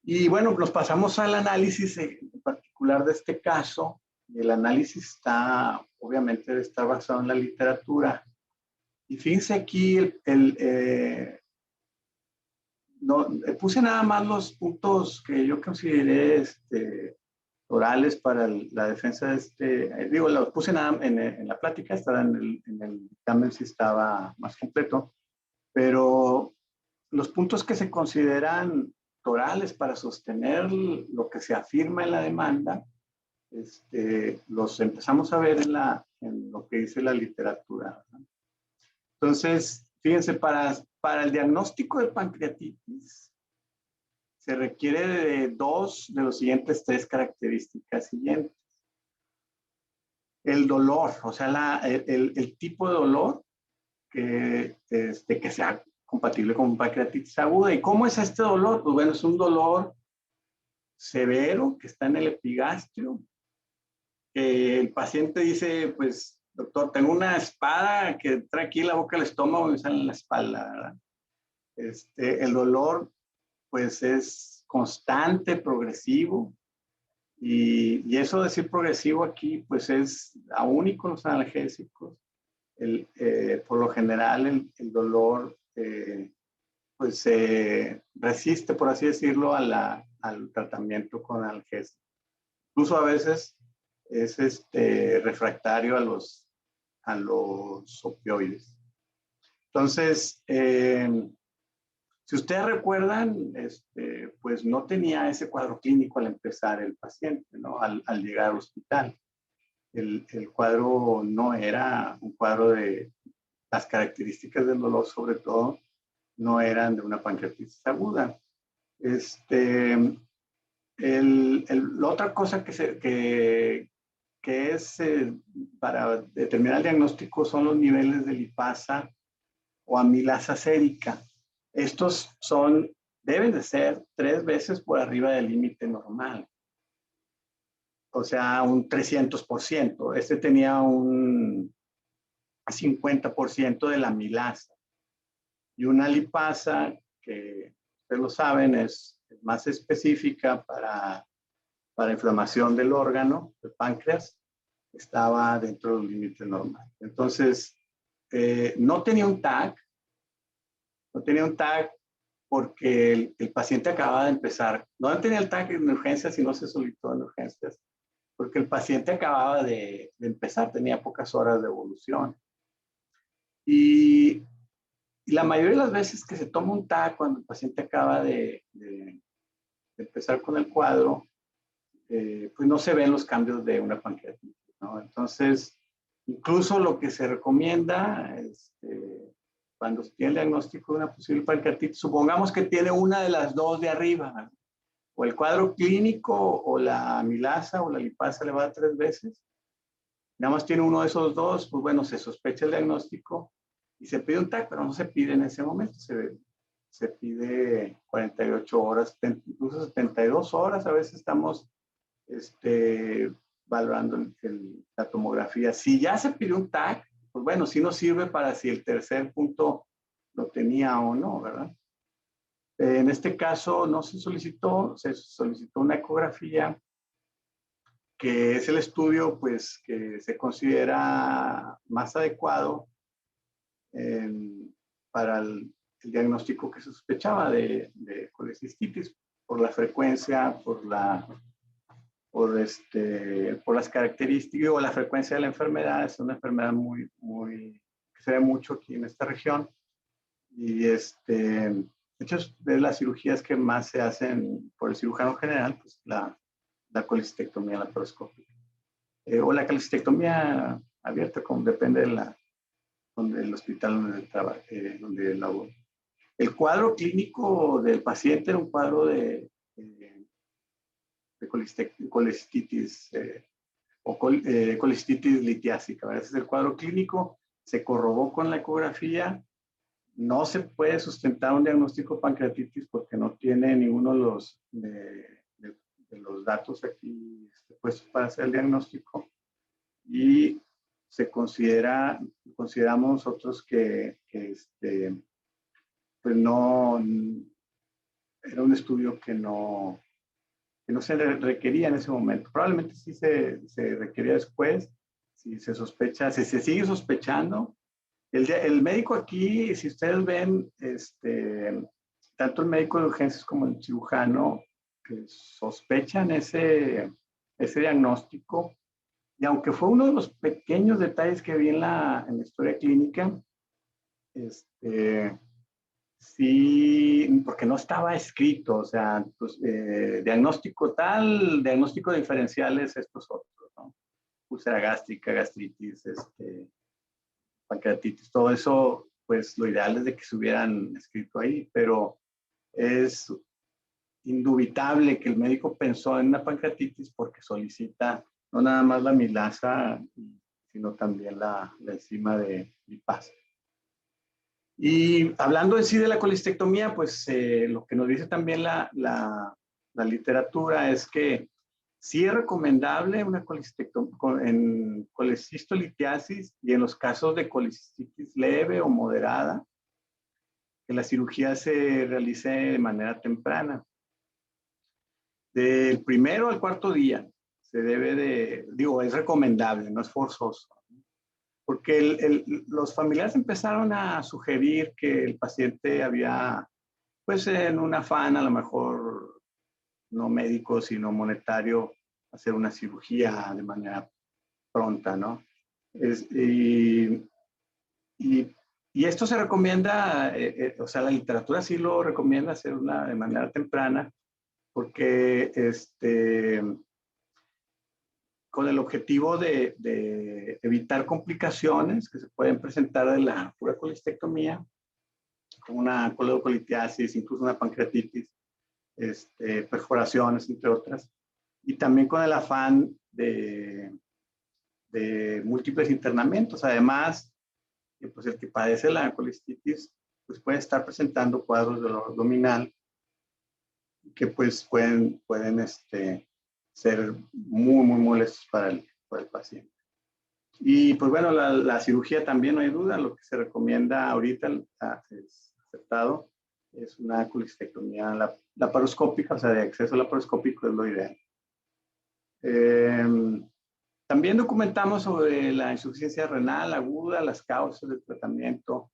Y bueno, nos pasamos al análisis en particular de este caso. Y el análisis obviamente está basado en la literatura. Y fíjense aquí, no, puse nada más los puntos que yo consideré orales para la defensa de digo, los puse nada en la plática, estaba en el dictamen si estaba más completo, pero los puntos que se consideran orales para sostener lo que se afirma en la demanda, los empezamos a ver en lo que dice la literatura, ¿no? Entonces, fíjense, para el diagnóstico de pancreatitis se requiere de dos de los siguientes tres características siguientes. El dolor, o sea, el tipo de dolor que sea compatible con pancreatitis aguda. ¿Y cómo es este dolor? Pues bueno, es un dolor severo que está en el epigastrio. El paciente dice, pues, doctor, tengo una espada que trae aquí la boca del estómago y me sale en la espalda, ¿verdad? El dolor, pues, es constante, progresivo. Y eso de decir progresivo aquí, pues, es aún con los analgésicos. Por lo general, el dolor, pues, se resiste, por así decirlo, al tratamiento con analgésicos. Incluso a veces es refractario a los opioides. Entonces, si ustedes recuerdan, pues no tenía ese cuadro clínico al empezar el paciente, ¿no? Al llegar al hospital. El cuadro no era un cuadro de las características del dolor, sobre todo, no eran de una pancreatitis aguda. La otra cosa que es para determinar el diagnóstico son los niveles de lipasa o amilasa sérica. Estos deben de ser 3 veces por arriba del límite normal. O sea, un 300%. Tenía un 50% de la amilasa. Y una lipasa, que ustedes lo saben, es más específica para inflamación del órgano, del páncreas, estaba dentro del límite normal. Entonces, no tenía un TAC, porque el paciente acababa de empezar. No tenía el TAC en urgencias y no se solicitó en urgencias, porque el paciente acababa de empezar, tenía pocas horas de evolución. Y la mayoría de las veces que se toma un TAC cuando el paciente acaba de empezar con el cuadro, pues no se ven los cambios de una pancreatitis, ¿no? Entonces, incluso lo que se recomienda cuando se tiene el diagnóstico de una posible pancreatitis, supongamos que tiene una de las dos de arriba, ¿no? O el cuadro clínico o la amilasa o la lipasa elevada 3 veces, nada más tiene uno de esos dos, pues bueno, se sospecha el diagnóstico y se pide un TAC, pero no se pide en ese momento, se pide 48 horas, incluso 72 horas, a veces estamos valorando la tomografía. Si ya se pidió un TAC, pues bueno, sí nos sirve para si el tercer punto lo tenía o no, ¿verdad? En este caso no se solicitó, se solicitó una ecografía, que es el estudio pues que se considera más adecuado para el diagnóstico que se sospechaba de colecistitis, por la frecuencia, por las características o la frecuencia de la enfermedad. Es una enfermedad que se ve mucho aquí en esta región. Y de hecho, de las cirugías que más se hacen por el cirujano general, pues la colecistectomía laparoscópica. O la colecistectomía abierta, como depende del hospital donde laboro. El cuadro clínico del paciente era un cuadro de colecistitis o colecistitis litiásica. Ese es el cuadro clínico, se corroboró con la ecografía. No se puede sustentar un diagnóstico de pancreatitis porque no tiene ninguno de los datos aquí puestos para hacer el diagnóstico. Y consideramos nosotros que pues no, era un estudio que no se requería en ese momento. Probablemente sí se requería después, si se sospecha, si se sigue sospechando. El médico aquí, si ustedes ven, tanto el médico de urgencias como el cirujano que sospechan ese diagnóstico, y aunque fue uno de los pequeños detalles que vi en la historia clínica, sí, porque no estaba escrito, o sea, pues, diagnóstico tal, diagnóstico diferencial es estos otros, ¿no? Úlcera gástrica, gastritis, pancreatitis, todo eso, pues lo ideal es de que se hubieran escrito ahí, pero es indubitable que el médico pensó en una pancreatitis porque solicita no nada más la amilasa, sino también la enzima de lipasa. Y hablando en sí de la colistectomía, pues lo que nos dice también la literatura es que sí es recomendable una colecistectomía en colecistolitiasis y en los casos de colicistitis leve o moderada, que la cirugía se realice de manera temprana. Del primero al cuarto día se debe de, digo, es recomendable, no es forzoso, porque los familiares empezaron a sugerir que el paciente había, pues en un afán a lo mejor no médico, sino monetario, hacer una cirugía de manera pronta, ¿no? Y, y esto se recomienda, o sea, la literatura sí lo recomienda hacerla de manera temprana, porque con el objetivo de evitar complicaciones que se pueden presentar de la pura colistectomía, como una coledocolitiasis, incluso una pancreatitis, perforaciones, entre otras, y también con el afán de múltiples internamientos. Además, pues el que padece la colistitis pues puede estar presentando cuadros de dolor abdominal que pues pueden ser muy, muy molestos para el paciente. Y pues bueno, la cirugía también no hay duda, lo que se recomienda ahorita, es aceptado, es una colistectomía laparoscópica, o sea, de acceso laparoscópico es lo ideal. También documentamos sobre la insuficiencia renal aguda, las causas del tratamiento,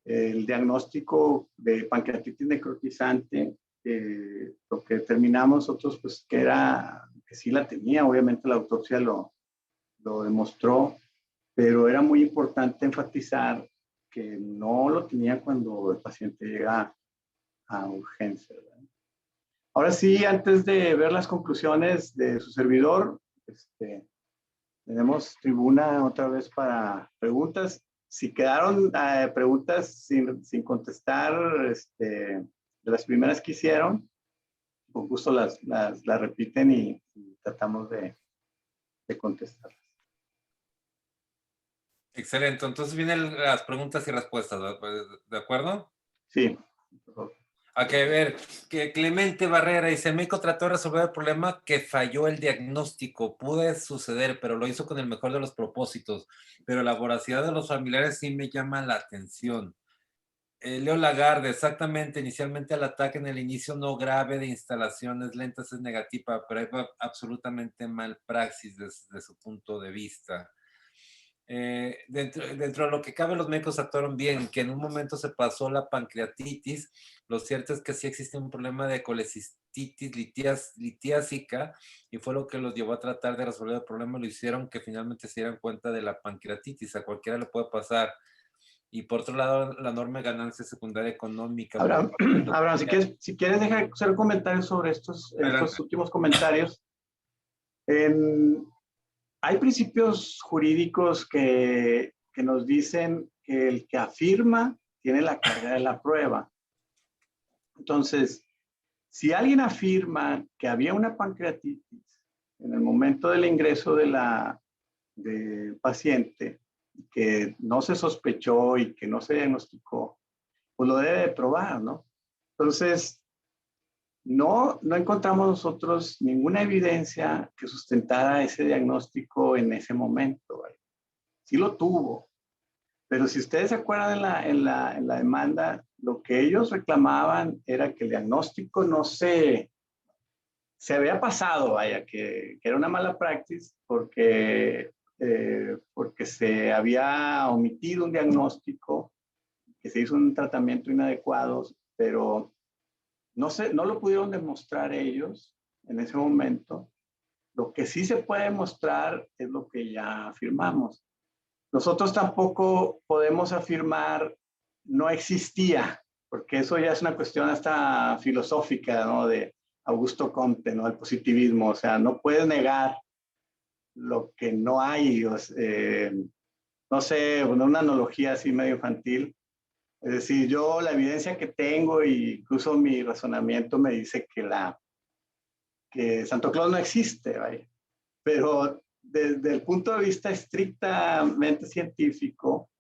el diagnóstico de pancreatitis necrotizante, lo que determinamos nosotros, pues que sí la tenía, obviamente la autopsia lo demostró, pero era muy importante enfatizar que no lo tenía cuando el paciente llega a urgencia, ¿verdad? Ahora sí, antes de ver las conclusiones de su servidor, tenemos tribuna otra vez para preguntas. Si quedaron preguntas sin contestar, de las primeras que hicieron, con gusto las repiten y tratamos de contestar. Excelente. Entonces vienen las preguntas y respuestas, ¿de acuerdo? Sí. A ver, que Clemente Barrera dice, el médico trató de resolver el problema que falló el diagnóstico. Puede suceder, pero lo hizo con el mejor de los propósitos. Pero la voracidad de los familiares sí me llama la atención. Leo Lagarde, exactamente, inicialmente el ataque en el inicio no grave de instalaciones lentas es negativa, pero hay absolutamente mal praxis desde su punto de vista. Dentro de lo que cabe, los médicos actuaron bien, que en un momento se pasó la pancreatitis. Lo cierto es que sí existe un problema de colecistitis litiásica y fue lo que los llevó a tratar de resolver el problema. Lo hicieron que finalmente se dieran cuenta de la pancreatitis. A cualquiera le puede pasar. Y por otro lado, la enorme ganancia secundaria económica. Abraham, si quieres dejar hacer comentarios sobre estos últimos comentarios. Hay principios jurídicos que nos dicen que el que afirma tiene la carga de la prueba. Entonces, si alguien afirma que había una pancreatitis en el momento del ingreso del paciente, que no se sospechó y que no se diagnosticó, pues lo debe de probar, ¿no? Entonces, no encontramos nosotros ninguna evidencia que sustentara ese diagnóstico en ese momento, ¿vale? Sí lo tuvo, pero si ustedes se acuerdan en la demanda, lo que ellos reclamaban era que el diagnóstico no se había pasado, vaya, que era una mala praxis porque se había omitido un diagnóstico, que se hizo un tratamiento inadecuado, pero no lo pudieron demostrar ellos en ese momento. Lo que sí se puede demostrar es lo que ya afirmamos. Nosotros tampoco podemos afirmar no existía, porque eso ya es una cuestión hasta filosófica, ¿no? De Augusto Comte, ¿no? El positivismo, o sea, no puedes negar lo que no hay, no sé, una analogía así medio infantil. Es decir, yo la evidencia que tengo, e incluso mi razonamiento me dice que Santo Claus no existe, ¿vale? Pero desde el punto de vista estrictamente científico,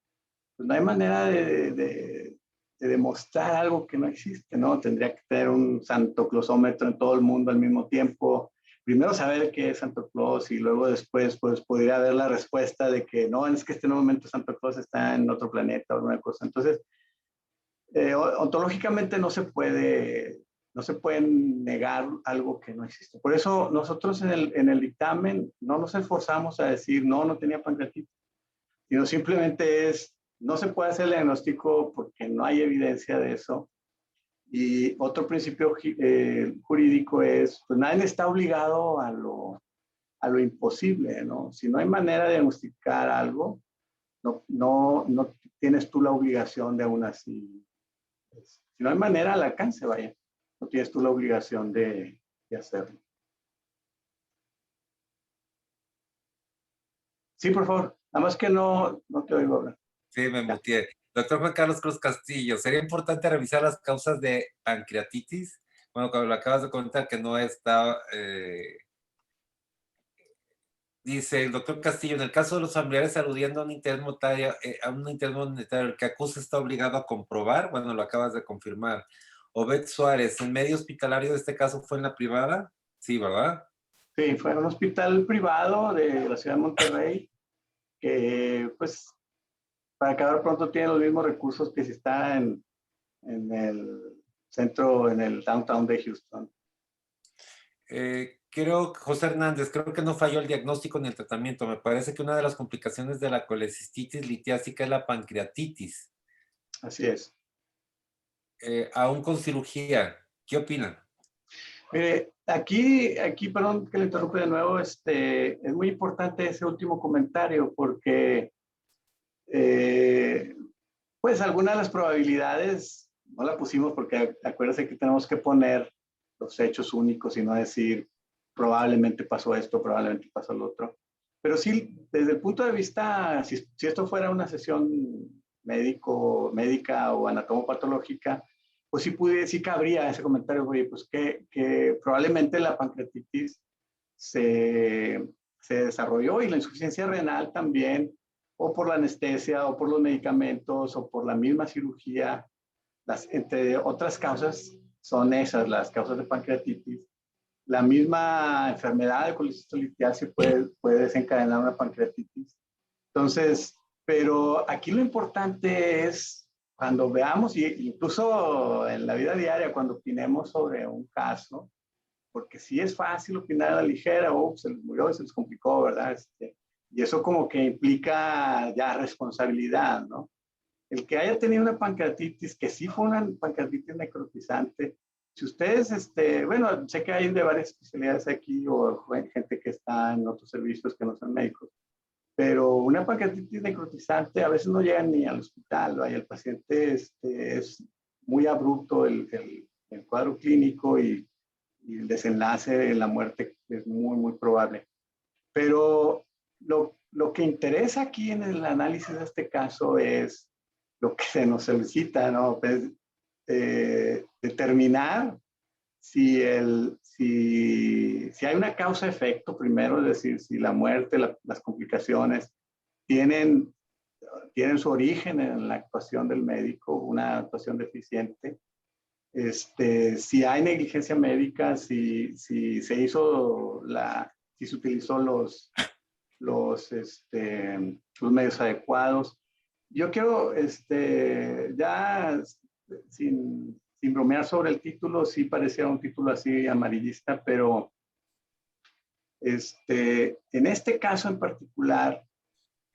pues no hay manera de demostrar algo que no existe, ¿no? Tendría que tener un Santo Clausómetro en todo el mundo al mismo tiempo. Primero saber qué es Santo Claus y luego después pues podría haber la respuesta de que no, es que este momento Santo Claus está en otro planeta o alguna cosa. Entonces, ontológicamente no se puede negar algo que no existe. Por eso nosotros en el dictamen no nos esforzamos a decir no tenía pancreatitis, sino simplemente no se puede hacer el diagnóstico porque no hay evidencia de eso. Y otro principio jurídico es, pues nadie está obligado a lo imposible, ¿no? Si no hay manera de diagnosticar algo, no tienes tú la obligación de aún así. Si no hay manera al alcance, vaya, no tienes tú la obligación de hacerlo. Sí, por favor. Nada más que no te oigo hablar. Sí, me muteé. Doctor Juan Carlos Cruz Castillo, ¿sería importante revisar las causas de pancreatitis? Bueno, cuando lo acabas de comentar que no está... dice el doctor Castillo, en el caso de los familiares aludiendo a un interés monetario, el que acusa está obligado a comprobar, bueno, lo acabas de confirmar. Obed Suárez, ¿el medio hospitalario de este caso fue en la privada? Sí, ¿verdad? Sí, fue en un hospital privado de la ciudad de Monterrey, que pues para acabar pronto tiene los mismos recursos que si está en el centro, en el downtown de Houston. José Hernández, creo que no falló el diagnóstico ni el tratamiento. Me parece que una de las complicaciones de la colecistitis litiásica es la pancreatitis. Así es. Aún con cirugía. ¿Qué opinan? Mire, aquí, perdón que le interrumpa de nuevo, es muy importante ese último comentario porque pues algunas de las probabilidades no la pusimos porque acuérdense que tenemos que poner los hechos únicos y no decir probablemente pasó esto, probablemente pasó lo otro. Pero sí, desde el punto de vista, si esto fuera una sesión médica o anatomopatológica, pues sí cabría ese comentario, oye, pues que probablemente la pancreatitis se desarrolló y la insuficiencia renal también, o por la anestesia, o por los medicamentos, o por la misma cirugía. Entre otras causas son esas, las causas de pancreatitis. La misma enfermedad de colecistosis litiasis puede desencadenar una pancreatitis. Entonces, pero aquí lo importante es cuando veamos, incluso en la vida diaria, cuando opinemos sobre un caso, porque sí es fácil opinar a la ligera, se les murió, se les complicó, ¿verdad? Y eso como que implica ya responsabilidad, ¿no? El que haya tenido una pancreatitis, que sí fue una pancreatitis necrotizante, si ustedes, bueno, sé que hay de varias especialidades aquí o gente que está en otros servicios que no son médicos, pero una pancreatitis necrotizante a veces no llega ni al hospital, ¿no? Y el paciente es muy abrupto el cuadro clínico y el desenlace de la muerte es muy, muy probable. Pero lo que interesa aquí en el análisis de este caso es lo que se nos solicita, ¿no? Pues, determinar si hay una causa-efecto primero, es decir, si la muerte, las complicaciones tienen su origen en la actuación del médico, una actuación deficiente. Si hay negligencia médica, si se hizo si se utilizó los medios adecuados. Yo quiero ya sin bromear sobre el título, sí parecía un título así amarillista, pero en este caso en particular,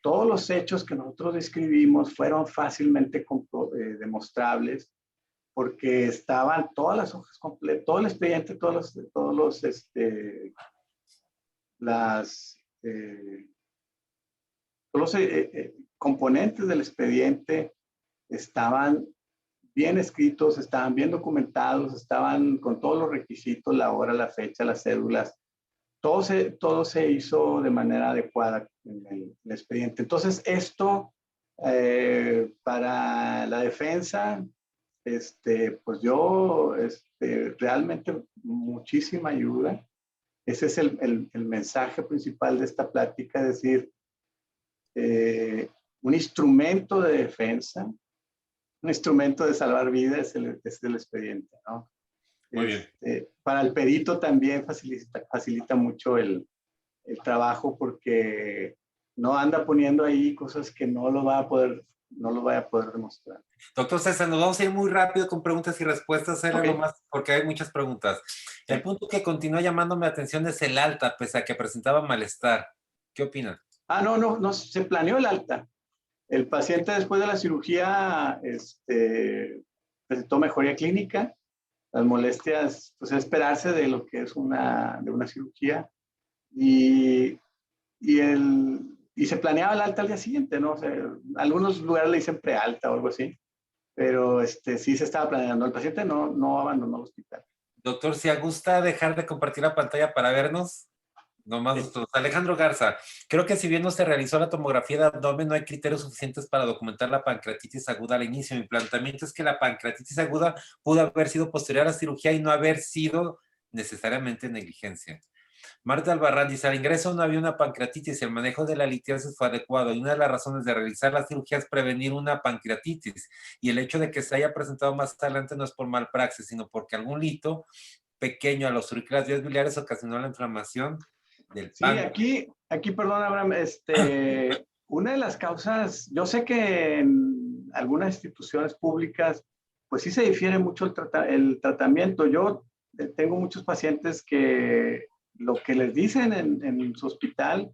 todos los hechos que nosotros describimos fueron fácilmente demostrables porque estaban todas las hojas completas, todo el expediente, las, todos los componentes del expediente estaban bien escritos, estaban bien documentados, estaban con todos los requisitos, la hora, la fecha, las cédulas. Todo se hizo de manera adecuada en el expediente. Entonces, esto para la defensa, pues yo realmente muchísima ayuda. Ese es el mensaje principal de esta plática, es decir, un instrumento de defensa, un instrumento de salvar vidas es el expediente, ¿no? Muy bien. Para el perito también facilita mucho el trabajo porque no anda poniendo ahí cosas que no lo vaya a poder demostrar. Doctor César, nos vamos a ir muy rápido con preguntas y respuestas, era Okay. lo más, porque hay muchas preguntas. El punto que continúa llamándome la atención es el alta, pese a que presentaba malestar. ¿Qué opina? No, se planeó el alta. El paciente después de la cirugía presentó mejoría clínica. Las molestias, pues es esperarse de lo que es de una cirugía. Y se planeaba el alta al día siguiente, ¿no? O sea, algunos lugares le dicen prealta o algo así, pero sí se estaba planeando. El paciente no abandonó el hospital. Doctor, si gusta dejar de compartir la pantalla para vernos, nomás nosotros. Alejandro Garza, creo que si bien no se realizó la tomografía de abdomen, no hay criterios suficientes para documentar la pancreatitis aguda al inicio. Mi planteamiento es que la pancreatitis aguda pudo haber sido posterior a la cirugía y no haber sido necesariamente negligencia. Marta Albarrán dice, al ingreso no había una pancreatitis, el manejo de la litiasis fue adecuado y una de las razones de realizar la cirugía es prevenir una pancreatitis y el hecho de que se haya presentado más adelante no es por mal praxis, sino porque algún lito pequeño a los auriculares vías biliares ocasionó la inflamación del páncreas. Sí, aquí, perdón, Abraham, una de las causas, yo sé que en algunas instituciones públicas, pues sí se difiere mucho el tratamiento. Yo tengo muchos pacientes que lo que les dicen en su hospital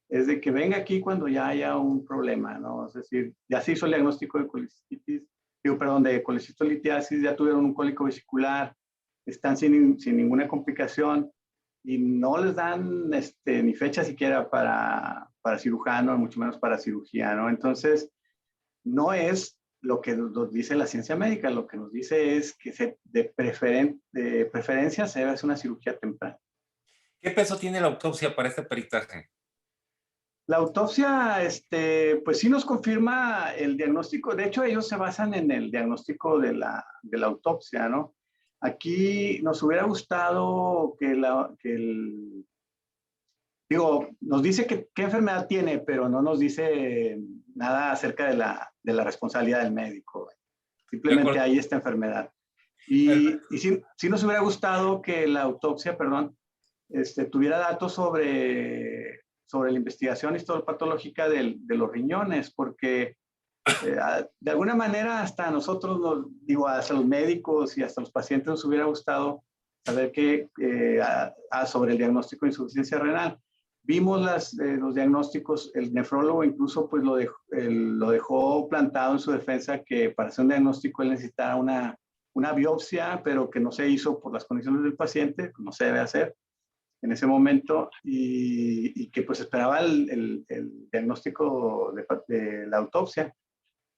es de que venga aquí cuando ya haya un problema, ¿no? Es decir, ya se hizo el diagnóstico de colicitis, de colecistolitiasis, ya tuvieron un cólico vesicular, están sin ninguna complicación y no les dan ni fecha siquiera para cirujano, mucho menos para cirugía, ¿no? Entonces, no es lo que nos dice la ciencia médica, lo que nos dice es que de preferencia se debe hacer una cirugía temprana. ¿Qué peso tiene la autopsia para este peritaje? La autopsia, pues sí nos confirma el diagnóstico. De hecho, ellos se basan en el diagnóstico de la autopsia, ¿no? Aquí nos hubiera gustado nos dice qué enfermedad tiene, pero no nos dice nada acerca de la responsabilidad del médico. Simplemente hay esta enfermedad. Y sí nos hubiera gustado que la autopsia, tuviera datos sobre la investigación histopatológica de los riñones, porque de alguna manera hasta nosotros, hasta los médicos y hasta los pacientes nos hubiera gustado saber sobre el diagnóstico de insuficiencia renal. Vimos los diagnósticos, el nefrólogo incluso pues lo dejó plantado en su defensa que para hacer un diagnóstico él necesitaba una biopsia, pero que no se hizo por las condiciones del paciente, no se debe hacer en ese momento, y que pues esperaba el diagnóstico de la autopsia.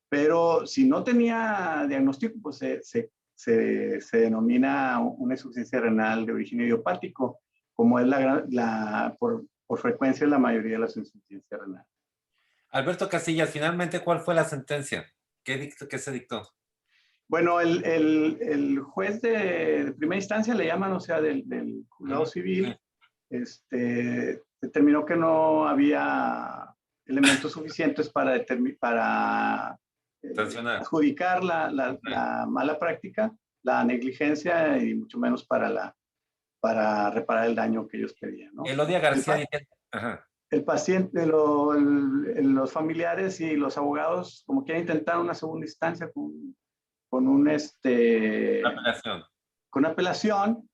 Pero si no tenía diagnóstico, pues se denomina una insuficiencia renal de origen idiopático, como es por frecuencia la mayoría de las insuficiencias renales. Alberto Casillas, finalmente, ¿cuál fue la sentencia? ¿Qué se dictó? Bueno, el juez de primera instancia, le llaman, o sea, del juzgado civil, determinó que no había elementos suficientes para adjudicar la mala práctica, la negligencia y mucho menos para reparar el daño que ellos pedían, ¿no? Elodia García. El paciente, los familiares y los abogados, como quiera, intentaron una segunda instancia Apelación. con apelación.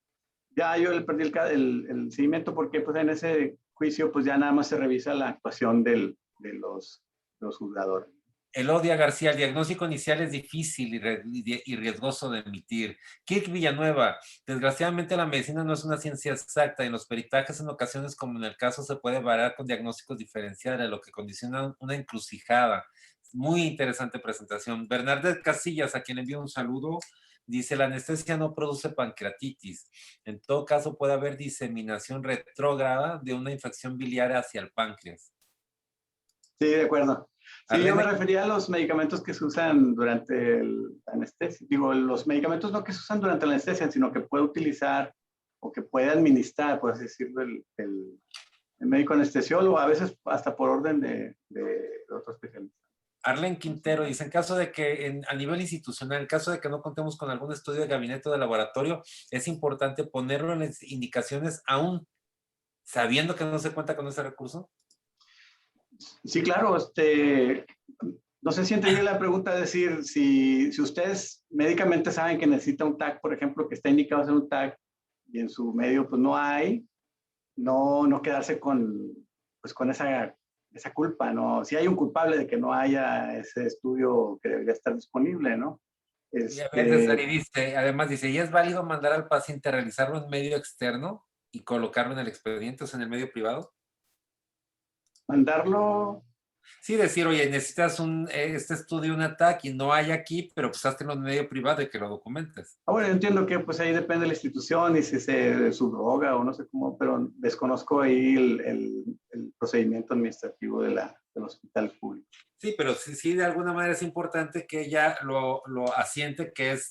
Ya yo le perdí el seguimiento porque pues en ese juicio pues ya nada más se revisa la actuación de los juzgadores. Elodia García, el diagnóstico inicial es difícil y riesgoso de emitir. Kirk Villanueva, desgraciadamente la medicina no es una ciencia exacta. En los peritajes en ocasiones, como en el caso, se puede variar con diagnósticos diferenciales, lo que condiciona una encrucijada. Muy interesante presentación. Bernardet Casillas, a quien envío un saludo, dice, la anestesia no produce pancreatitis. En todo caso, puede haber diseminación retrógrada de una infección biliar hacia el páncreas. Sí, de acuerdo. Sí, yo me Arlene, refería a los medicamentos que se usan durante la anestesia. Digo, los medicamentos no que se usan durante la anestesia, sino que puede utilizar o que puede administrar, por así decirlo, el médico anestesiólogo, a veces hasta por orden de otro especialista. Arlen Quintero dice, en caso de que a nivel institucional, en caso de que no contemos con algún estudio de gabinete o de laboratorio, es importante ponerlo en las indicaciones aún sabiendo que no se cuenta con ese recurso. Sí, claro, no sé si entendí la pregunta, es decir, si ustedes médicamente saben que necesita un TAC, por ejemplo, que está indicado hacer un TAC y en su medio pues no hay, no quedarse pues, con esa culpa, ¿no? Si hay un culpable de que no haya ese estudio que debería estar disponible, ¿no? Y a veces dice, además dice, ¿y es válido mandar al paciente a realizarlo en medio externo y colocarlo en el expediente, o sea, en el medio privado? Mandarlo. Sí, decir, oye, necesitas este estudio, un ataque y no hay aquí, pero pues hazlo en medio privado y que lo documentes. Ahora yo entiendo que pues ahí depende de la institución y si se subroga o no sé cómo, pero desconozco ahí el procedimiento administrativo del hospital público. Sí, pero sí, de alguna manera es importante que ella lo asiente, que es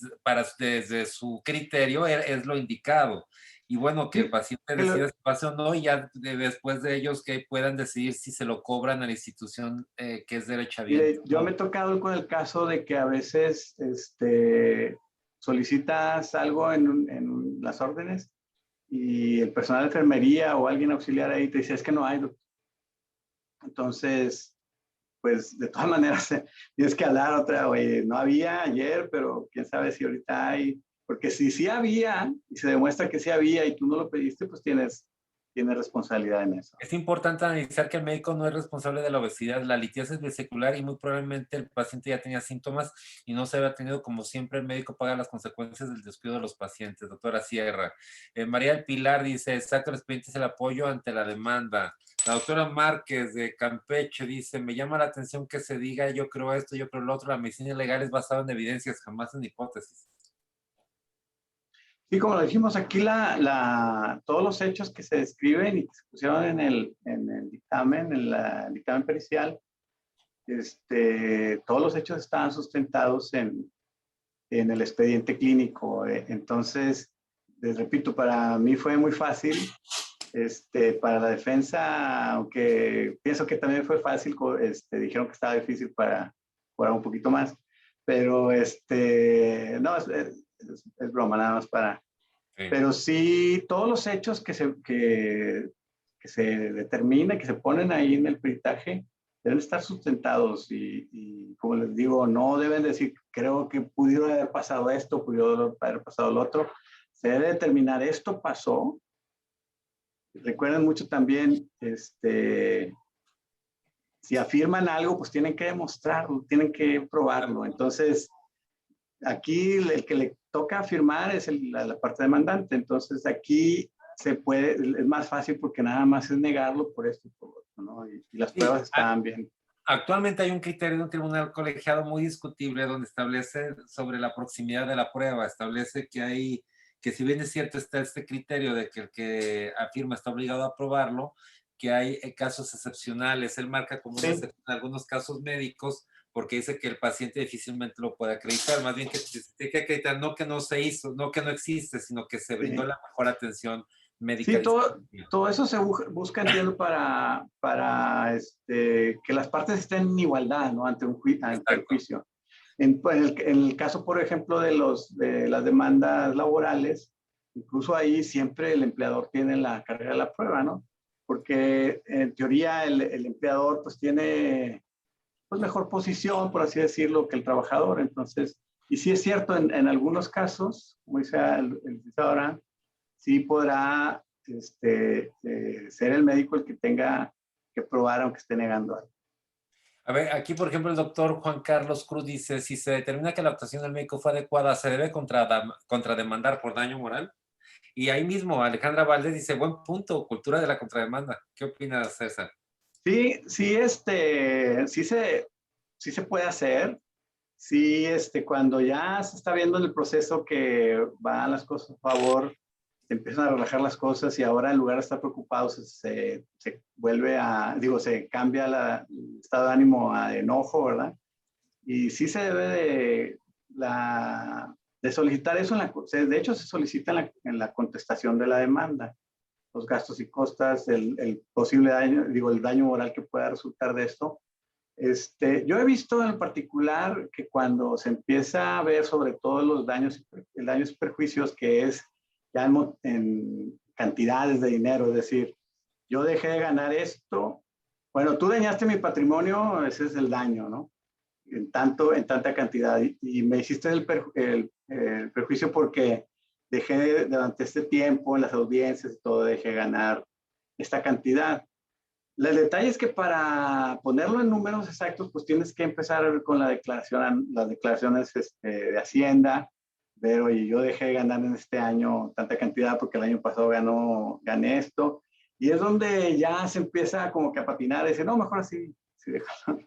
desde su criterio es lo indicado. Y bueno, que el paciente decida si pasa o no, y ya después de ellos que puedan decidir si se lo cobran a la institución que es derechohabiente. Yo me he tocado con el caso de que a veces solicitas algo en las órdenes y el personal de enfermería o alguien auxiliar ahí te dice, es que no hay, doctor. Entonces, pues de todas maneras tienes que hablar otra, oye, no había ayer, pero quién sabe si ahorita hay, porque si sí había y se demuestra que sí había y tú no lo pediste, pues tienes responsabilidad en eso. Es importante analizar que el médico no es responsable de la obesidad. La litiasis vesicular y muy probablemente el paciente ya tenía síntomas y no se había tenido, como siempre, el médico paga las consecuencias del descuido de los pacientes. Doctora Sierra. María del Pilar dice, exacto, el expediente es el apoyo ante la demanda. La doctora Márquez de Campeche dice, me llama la atención que se diga yo creo esto, yo creo lo otro. La medicina legal es basada en evidencias, jamás en hipótesis. Sí, como lo dijimos aquí, todos los hechos que se describen y que se pusieron en el dictamen, en el dictamen pericial, todos los hechos estaban sustentados en el expediente clínico. Entonces, les repito, para mí fue muy fácil. Para la defensa, aunque pienso que también fue fácil, dijeron que estaba difícil para jugar un poquito más, pero no, es broma, nada más para... Sí. Pero sí, todos los hechos que se determinan, que se ponen ahí en el peritaje, deben estar sustentados y como les digo, no deben decir, creo que pudieron haber pasado esto, pudieron haber pasado lo otro. Se debe determinar, esto pasó. Recuerden mucho también, si afirman algo, pues tienen que demostrarlo, tienen que probarlo. Entonces, aquí el que le toca afirmar es la parte demandante. Entonces, aquí es más fácil porque nada más es negarlo por esto y por otro, ¿no? Y las pruebas están bien. Actualmente hay un criterio de un tribunal colegiado muy discutible donde establece sobre la proximidad de la prueba, establece que si bien es cierto está este criterio de que el que afirma está obligado a probarlo, que hay casos excepcionales. Él marca como una excepción en algunos casos médicos porque dice que el paciente difícilmente lo puede acreditar, más bien que se tiene que acreditar no que no se hizo, no que no existe, sino que se brindó la mejor atención médica. Sí, todo eso se busca, entiendo, para que las partes estén en igualdad, ¿no? Ante el juicio. En el caso, por ejemplo, de las demandas laborales, incluso ahí siempre el empleador tiene la carga de la prueba, ¿no? Porque en teoría el empleador pues tiene pues mejor posición, por así decirlo, que el trabajador. Entonces, Y sí es cierto, en algunos casos, como dice el licenciado Abraham, sí podrá ser el médico el que tenga que probar aunque esté negando algo. A ver, aquí, por ejemplo, el doctor Juan Carlos Cruz dice, si se determina que la actuación del médico fue adecuada, ¿se debe contrademandar por daño moral? Y ahí mismo, Alejandra Valdés dice, buen punto, cultura de la contrademanda. ¿Qué opinas, César? Sí, sí, sí se puede hacer. Sí, cuando ya se está viendo en el proceso que van las cosas a favor, se empiezan a relajar las cosas y ahora en lugar de estar preocupados se vuelve digo, se cambia el estado de ánimo a enojo, ¿verdad? Y sí se debe de solicitar eso, de hecho se solicita en la contestación de la demanda, los gastos y costas, el posible daño, digo, el daño moral que pueda resultar de esto. Yo he visto en particular que cuando se empieza a ver sobre todo los daños y perjuicios, que es ya en cantidades de dinero, es decir, yo dejé de ganar esto, bueno, tú dañaste mi patrimonio, ese es el daño, ¿no? En tanta cantidad. Y me hiciste el perjuicio porque dejé durante este tiempo en las audiencias y todo, dejé ganar esta cantidad. El detalle es que para ponerlo en números exactos, pues tienes que empezar con las declaraciones de Hacienda, ver, oye, yo dejé de ganar en este año tanta cantidad porque el año pasado gané esto. Y es donde ya se empieza como que a patinar, y dice, no, mejor así, sí, déjalo.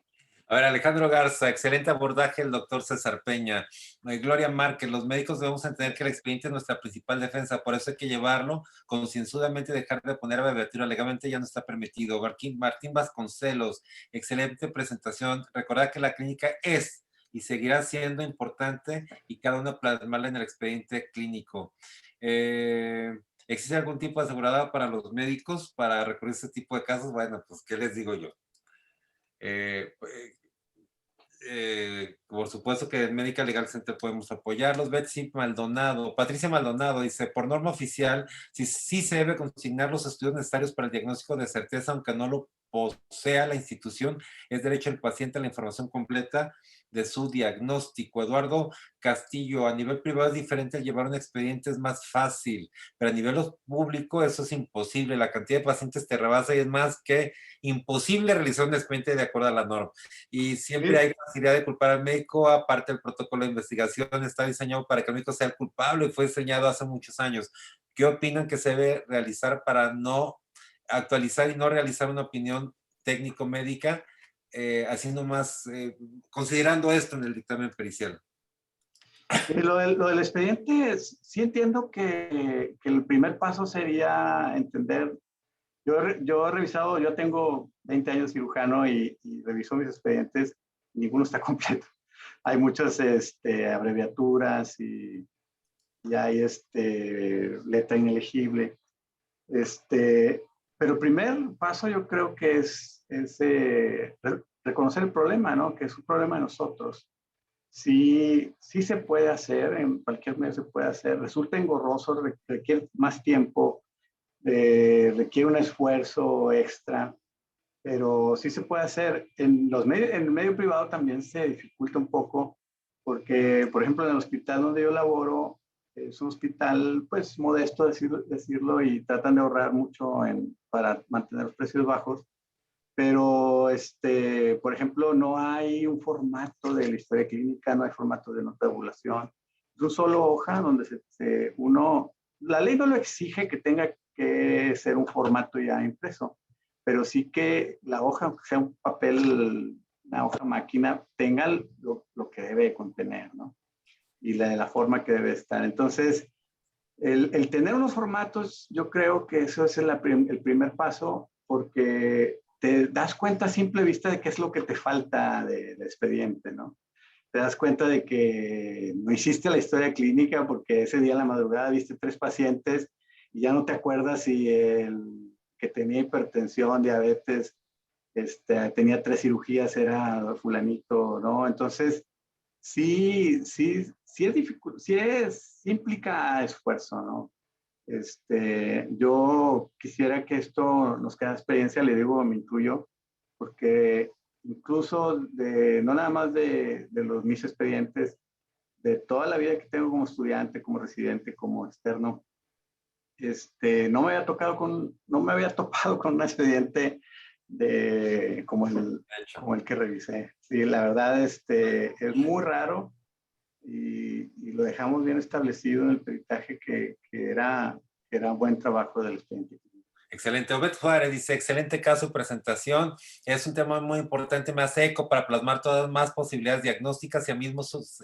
A ver, Alejandro Garza, excelente abordaje el doctor César Peña. Gloria Márquez, los médicos debemos entender que el expediente es nuestra principal defensa, por eso hay que llevarlo concienzudamente, dejar de poner abreviatura legalmente ya no está permitido. Martín Vasconcelos, excelente presentación. Recordar que la clínica es y seguirá siendo importante y cada uno plasmarla en el expediente clínico. ¿Existe algún tipo de aseguradora para los médicos para recurrir a este tipo de casos? Bueno, pues, ¿qué les digo yo? Por supuesto que en Medical Legal Center podemos apoyarlos. Betsy Maldonado, Patricia Maldonado dice, por norma oficial, sí se debe consignar los estudios necesarios para el diagnóstico de certeza, aunque no lo posea la institución, es derecho del paciente a la información completa de su diagnóstico. Eduardo Castillo, a nivel privado es diferente, llevar un expediente es más fácil, pero a nivel público eso es imposible, la cantidad de pacientes te rebasa y es más que imposible realizar un expediente de acuerdo a la norma. Y siempre hay facilidad de culpar al médico, aparte el protocolo de investigación está diseñado para que el médico sea el culpable y fue diseñado hace muchos años. ¿Qué opinan que se debe realizar para no actualizar y no realizar una opinión técnico-médica, haciendo más, considerando esto en el dictamen pericial? Lo del expediente, sí entiendo que el primer paso sería entender. Yo he revisado, yo tengo 20 años cirujano y reviso mis expedientes, ninguno está completo. Hay muchas abreviaturas y hay letra inelegible. Pero el primer paso yo creo que es reconocer el problema, ¿no? Que es un problema de nosotros. Sí, sí se puede hacer, en cualquier medio se puede hacer. Resulta engorroso, requiere más tiempo, requiere un esfuerzo extra, pero sí se puede hacer. En el medio privado también se dificulta un poco porque, por ejemplo, en el hospital donde yo laboro, es un hospital pues modesto, decirlo, y tratan de ahorrar mucho para mantener los precios bajos. Pero, por ejemplo, no hay un formato de la historia clínica, no hay formato de nota de ovulación. Es un solo hoja donde la ley no lo exige que tenga que ser un formato ya impreso, pero sí que la hoja, aunque sea un papel, una hoja máquina, tenga lo que debe contener, ¿no? Y la forma que debe estar. Entonces, el tener unos formatos, yo creo que eso es el primer paso, porque te das cuenta a simple vista de qué es lo que te falta del expediente, ¿no? Te das cuenta de que no hiciste la historia clínica porque ese día en la madrugada viste 3 pacientes y ya no te acuerdas si el que tenía hipertensión, diabetes, tenía 3 cirugías, era fulanito, ¿no? Entonces, sí es difícil, sí implica esfuerzo, ¿no? Yo quisiera que esto nos quede experiencia, le digo, me incluyo, porque incluso no nada más de mis expedientes, de toda la vida que tengo como estudiante, como residente, como externo, no me había topado con un expediente como el que revisé. Sí, la verdad, es muy raro y lo dejamos bien establecido en el peritaje que era buen trabajo del expediente. Excelente. Obed Juárez dice, excelente caso y presentación. Es un tema muy importante, me hace eco para plasmar todas más posibilidades diagnósticas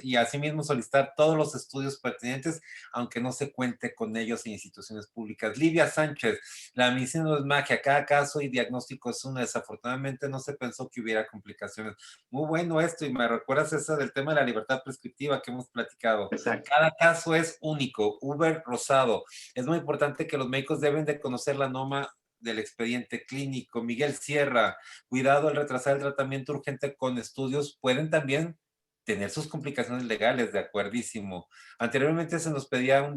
y asimismo solicitar todos los estudios pertinentes, aunque no se cuente con ellos en instituciones públicas. Livia Sánchez, la medicina no es magia, cada caso y diagnóstico es uno. Desafortunadamente no se pensó que hubiera complicaciones. Muy bueno esto, y me recuerdas esa del tema de la libertad prescriptiva que hemos platicado. Exacto. Cada caso es único. Uber Rosado, es muy importante que los médicos deben de conocer la norma del expediente clínico. Miguel Sierra, cuidado al retrasar el tratamiento urgente con estudios, pueden también tener sus complicaciones legales, de acuerdísimo. Anteriormente se nos pedía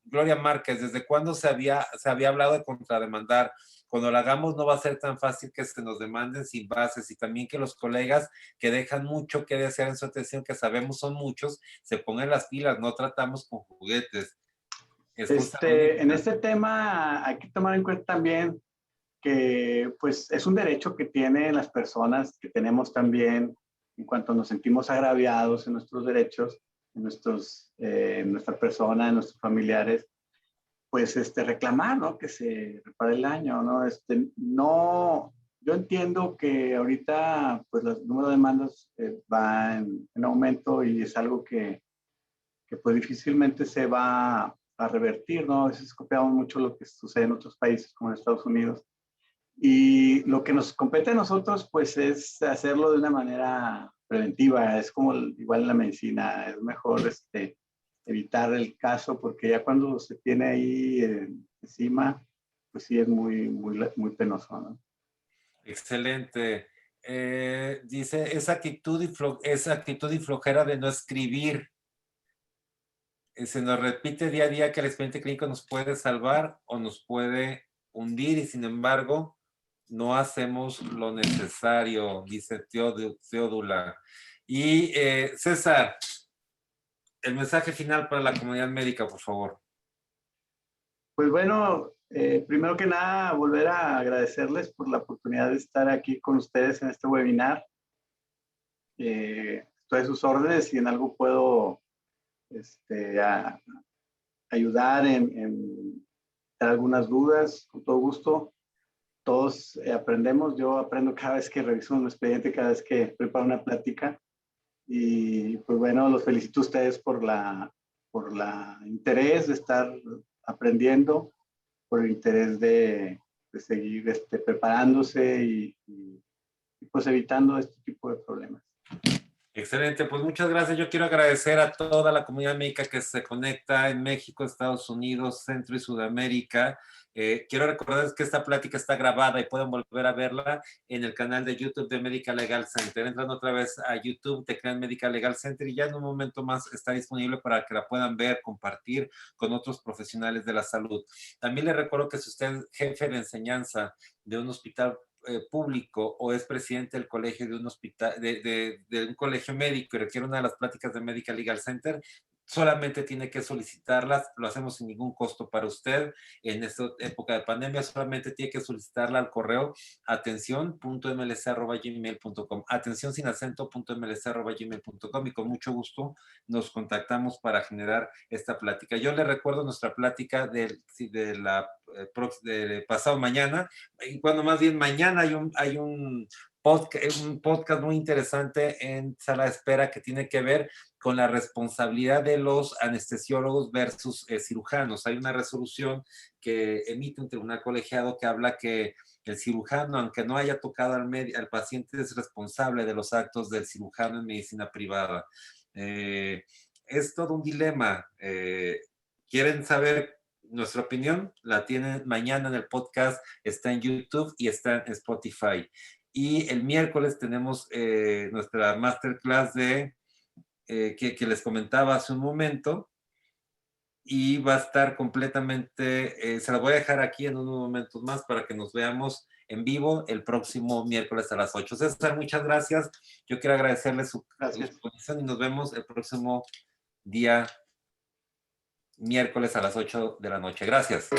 Gloria Márquez, ¿desde cuándo se había hablado de contrademandar? Cuando lo hagamos no va a ser tan fácil que se nos demanden sin bases, y también que los colegas que dejan mucho que desear en su atención, que sabemos son muchos, se pongan las pilas, no tratamos con juguetes. En este tema hay que tomar en cuenta también que pues es un derecho que tienen las personas, que tenemos también en cuanto nos sentimos agraviados en nuestros derechos, en nuestra persona, en nuestros familiares, pues reclamar, ¿no? Que se repare el daño, ¿no? No, yo entiendo que ahorita pues el número de demandas va en aumento, y es algo que pues difícilmente se va a revertir, ¿no? A veces copiamos mucho lo que sucede en otros países como en Estados Unidos. Y lo que nos compete a nosotros, pues, es hacerlo de una manera preventiva. Es como igual en la medicina, es mejor evitar el caso, porque ya cuando se tiene ahí encima, pues sí es muy, muy, muy penoso, ¿no? Excelente. Dice, esa actitud y flojera de no escribir, se nos repite día a día que el expediente clínico nos puede salvar o nos puede hundir, y sin embargo no hacemos lo necesario, dice Teodula. Y César, el mensaje final para la comunidad médica, por favor. Pues bueno, primero que nada, volver a agradecerles por la oportunidad de estar aquí con ustedes en este webinar. Estoy a sus órdenes, y en algo puedo ayudar en dar algunas dudas, con todo gusto. Todos aprendemos. Yo aprendo cada vez que reviso un expediente, cada vez que preparo una plática. Y pues bueno, los felicito a ustedes por la interés de estar aprendiendo, por el interés de seguir preparándose y pues evitando este tipo de problemas. Excelente, pues muchas gracias. Yo quiero agradecer a toda la comunidad médica que se conecta en México, Estados Unidos, Centro y Sudamérica. Quiero recordarles que esta plática está grabada y pueden volver a verla en el canal de YouTube de Medical Legal Center. Entran otra vez a YouTube, te crean Medical Legal Center, y ya en un momento más está disponible para que la puedan ver, compartir con otros profesionales de la salud. También les recuerdo que si usted es jefe de enseñanza de un hospital público, o es presidente del colegio de un hospital, de un colegio médico, y requiere una de las pláticas de Medical Legal Center, solamente tiene que solicitarlas. Lo hacemos sin ningún costo para usted. En esta época de pandemia solamente tiene que solicitarla al correo atención.mlc@gmail.com, atención sin acento.mlc@gmail.com, y con mucho gusto nos contactamos para generar esta plática. Yo le recuerdo nuestra plática de pasado mañana, y cuando más bien mañana hay un podcast muy interesante en Sala de Espera, que tiene que ver con la responsabilidad de los anestesiólogos versus cirujanos. Hay una resolución que emite un tribunal colegiado que habla que el cirujano, aunque no haya tocado al paciente, es responsable de los actos del cirujano en medicina privada. Es todo un dilema. ¿Quieren saber nuestra opinión? La tienen mañana en el podcast, está en YouTube y está en Spotify. Y el miércoles tenemos nuestra masterclass que les comentaba hace un momento, y va a estar completamente, se la voy a dejar aquí en unos momentos más para que nos veamos en vivo el próximo miércoles a las 8. César, muchas gracias. Yo quiero agradecerle su exposición y nos vemos el próximo día miércoles a las 8 de la noche. Gracias.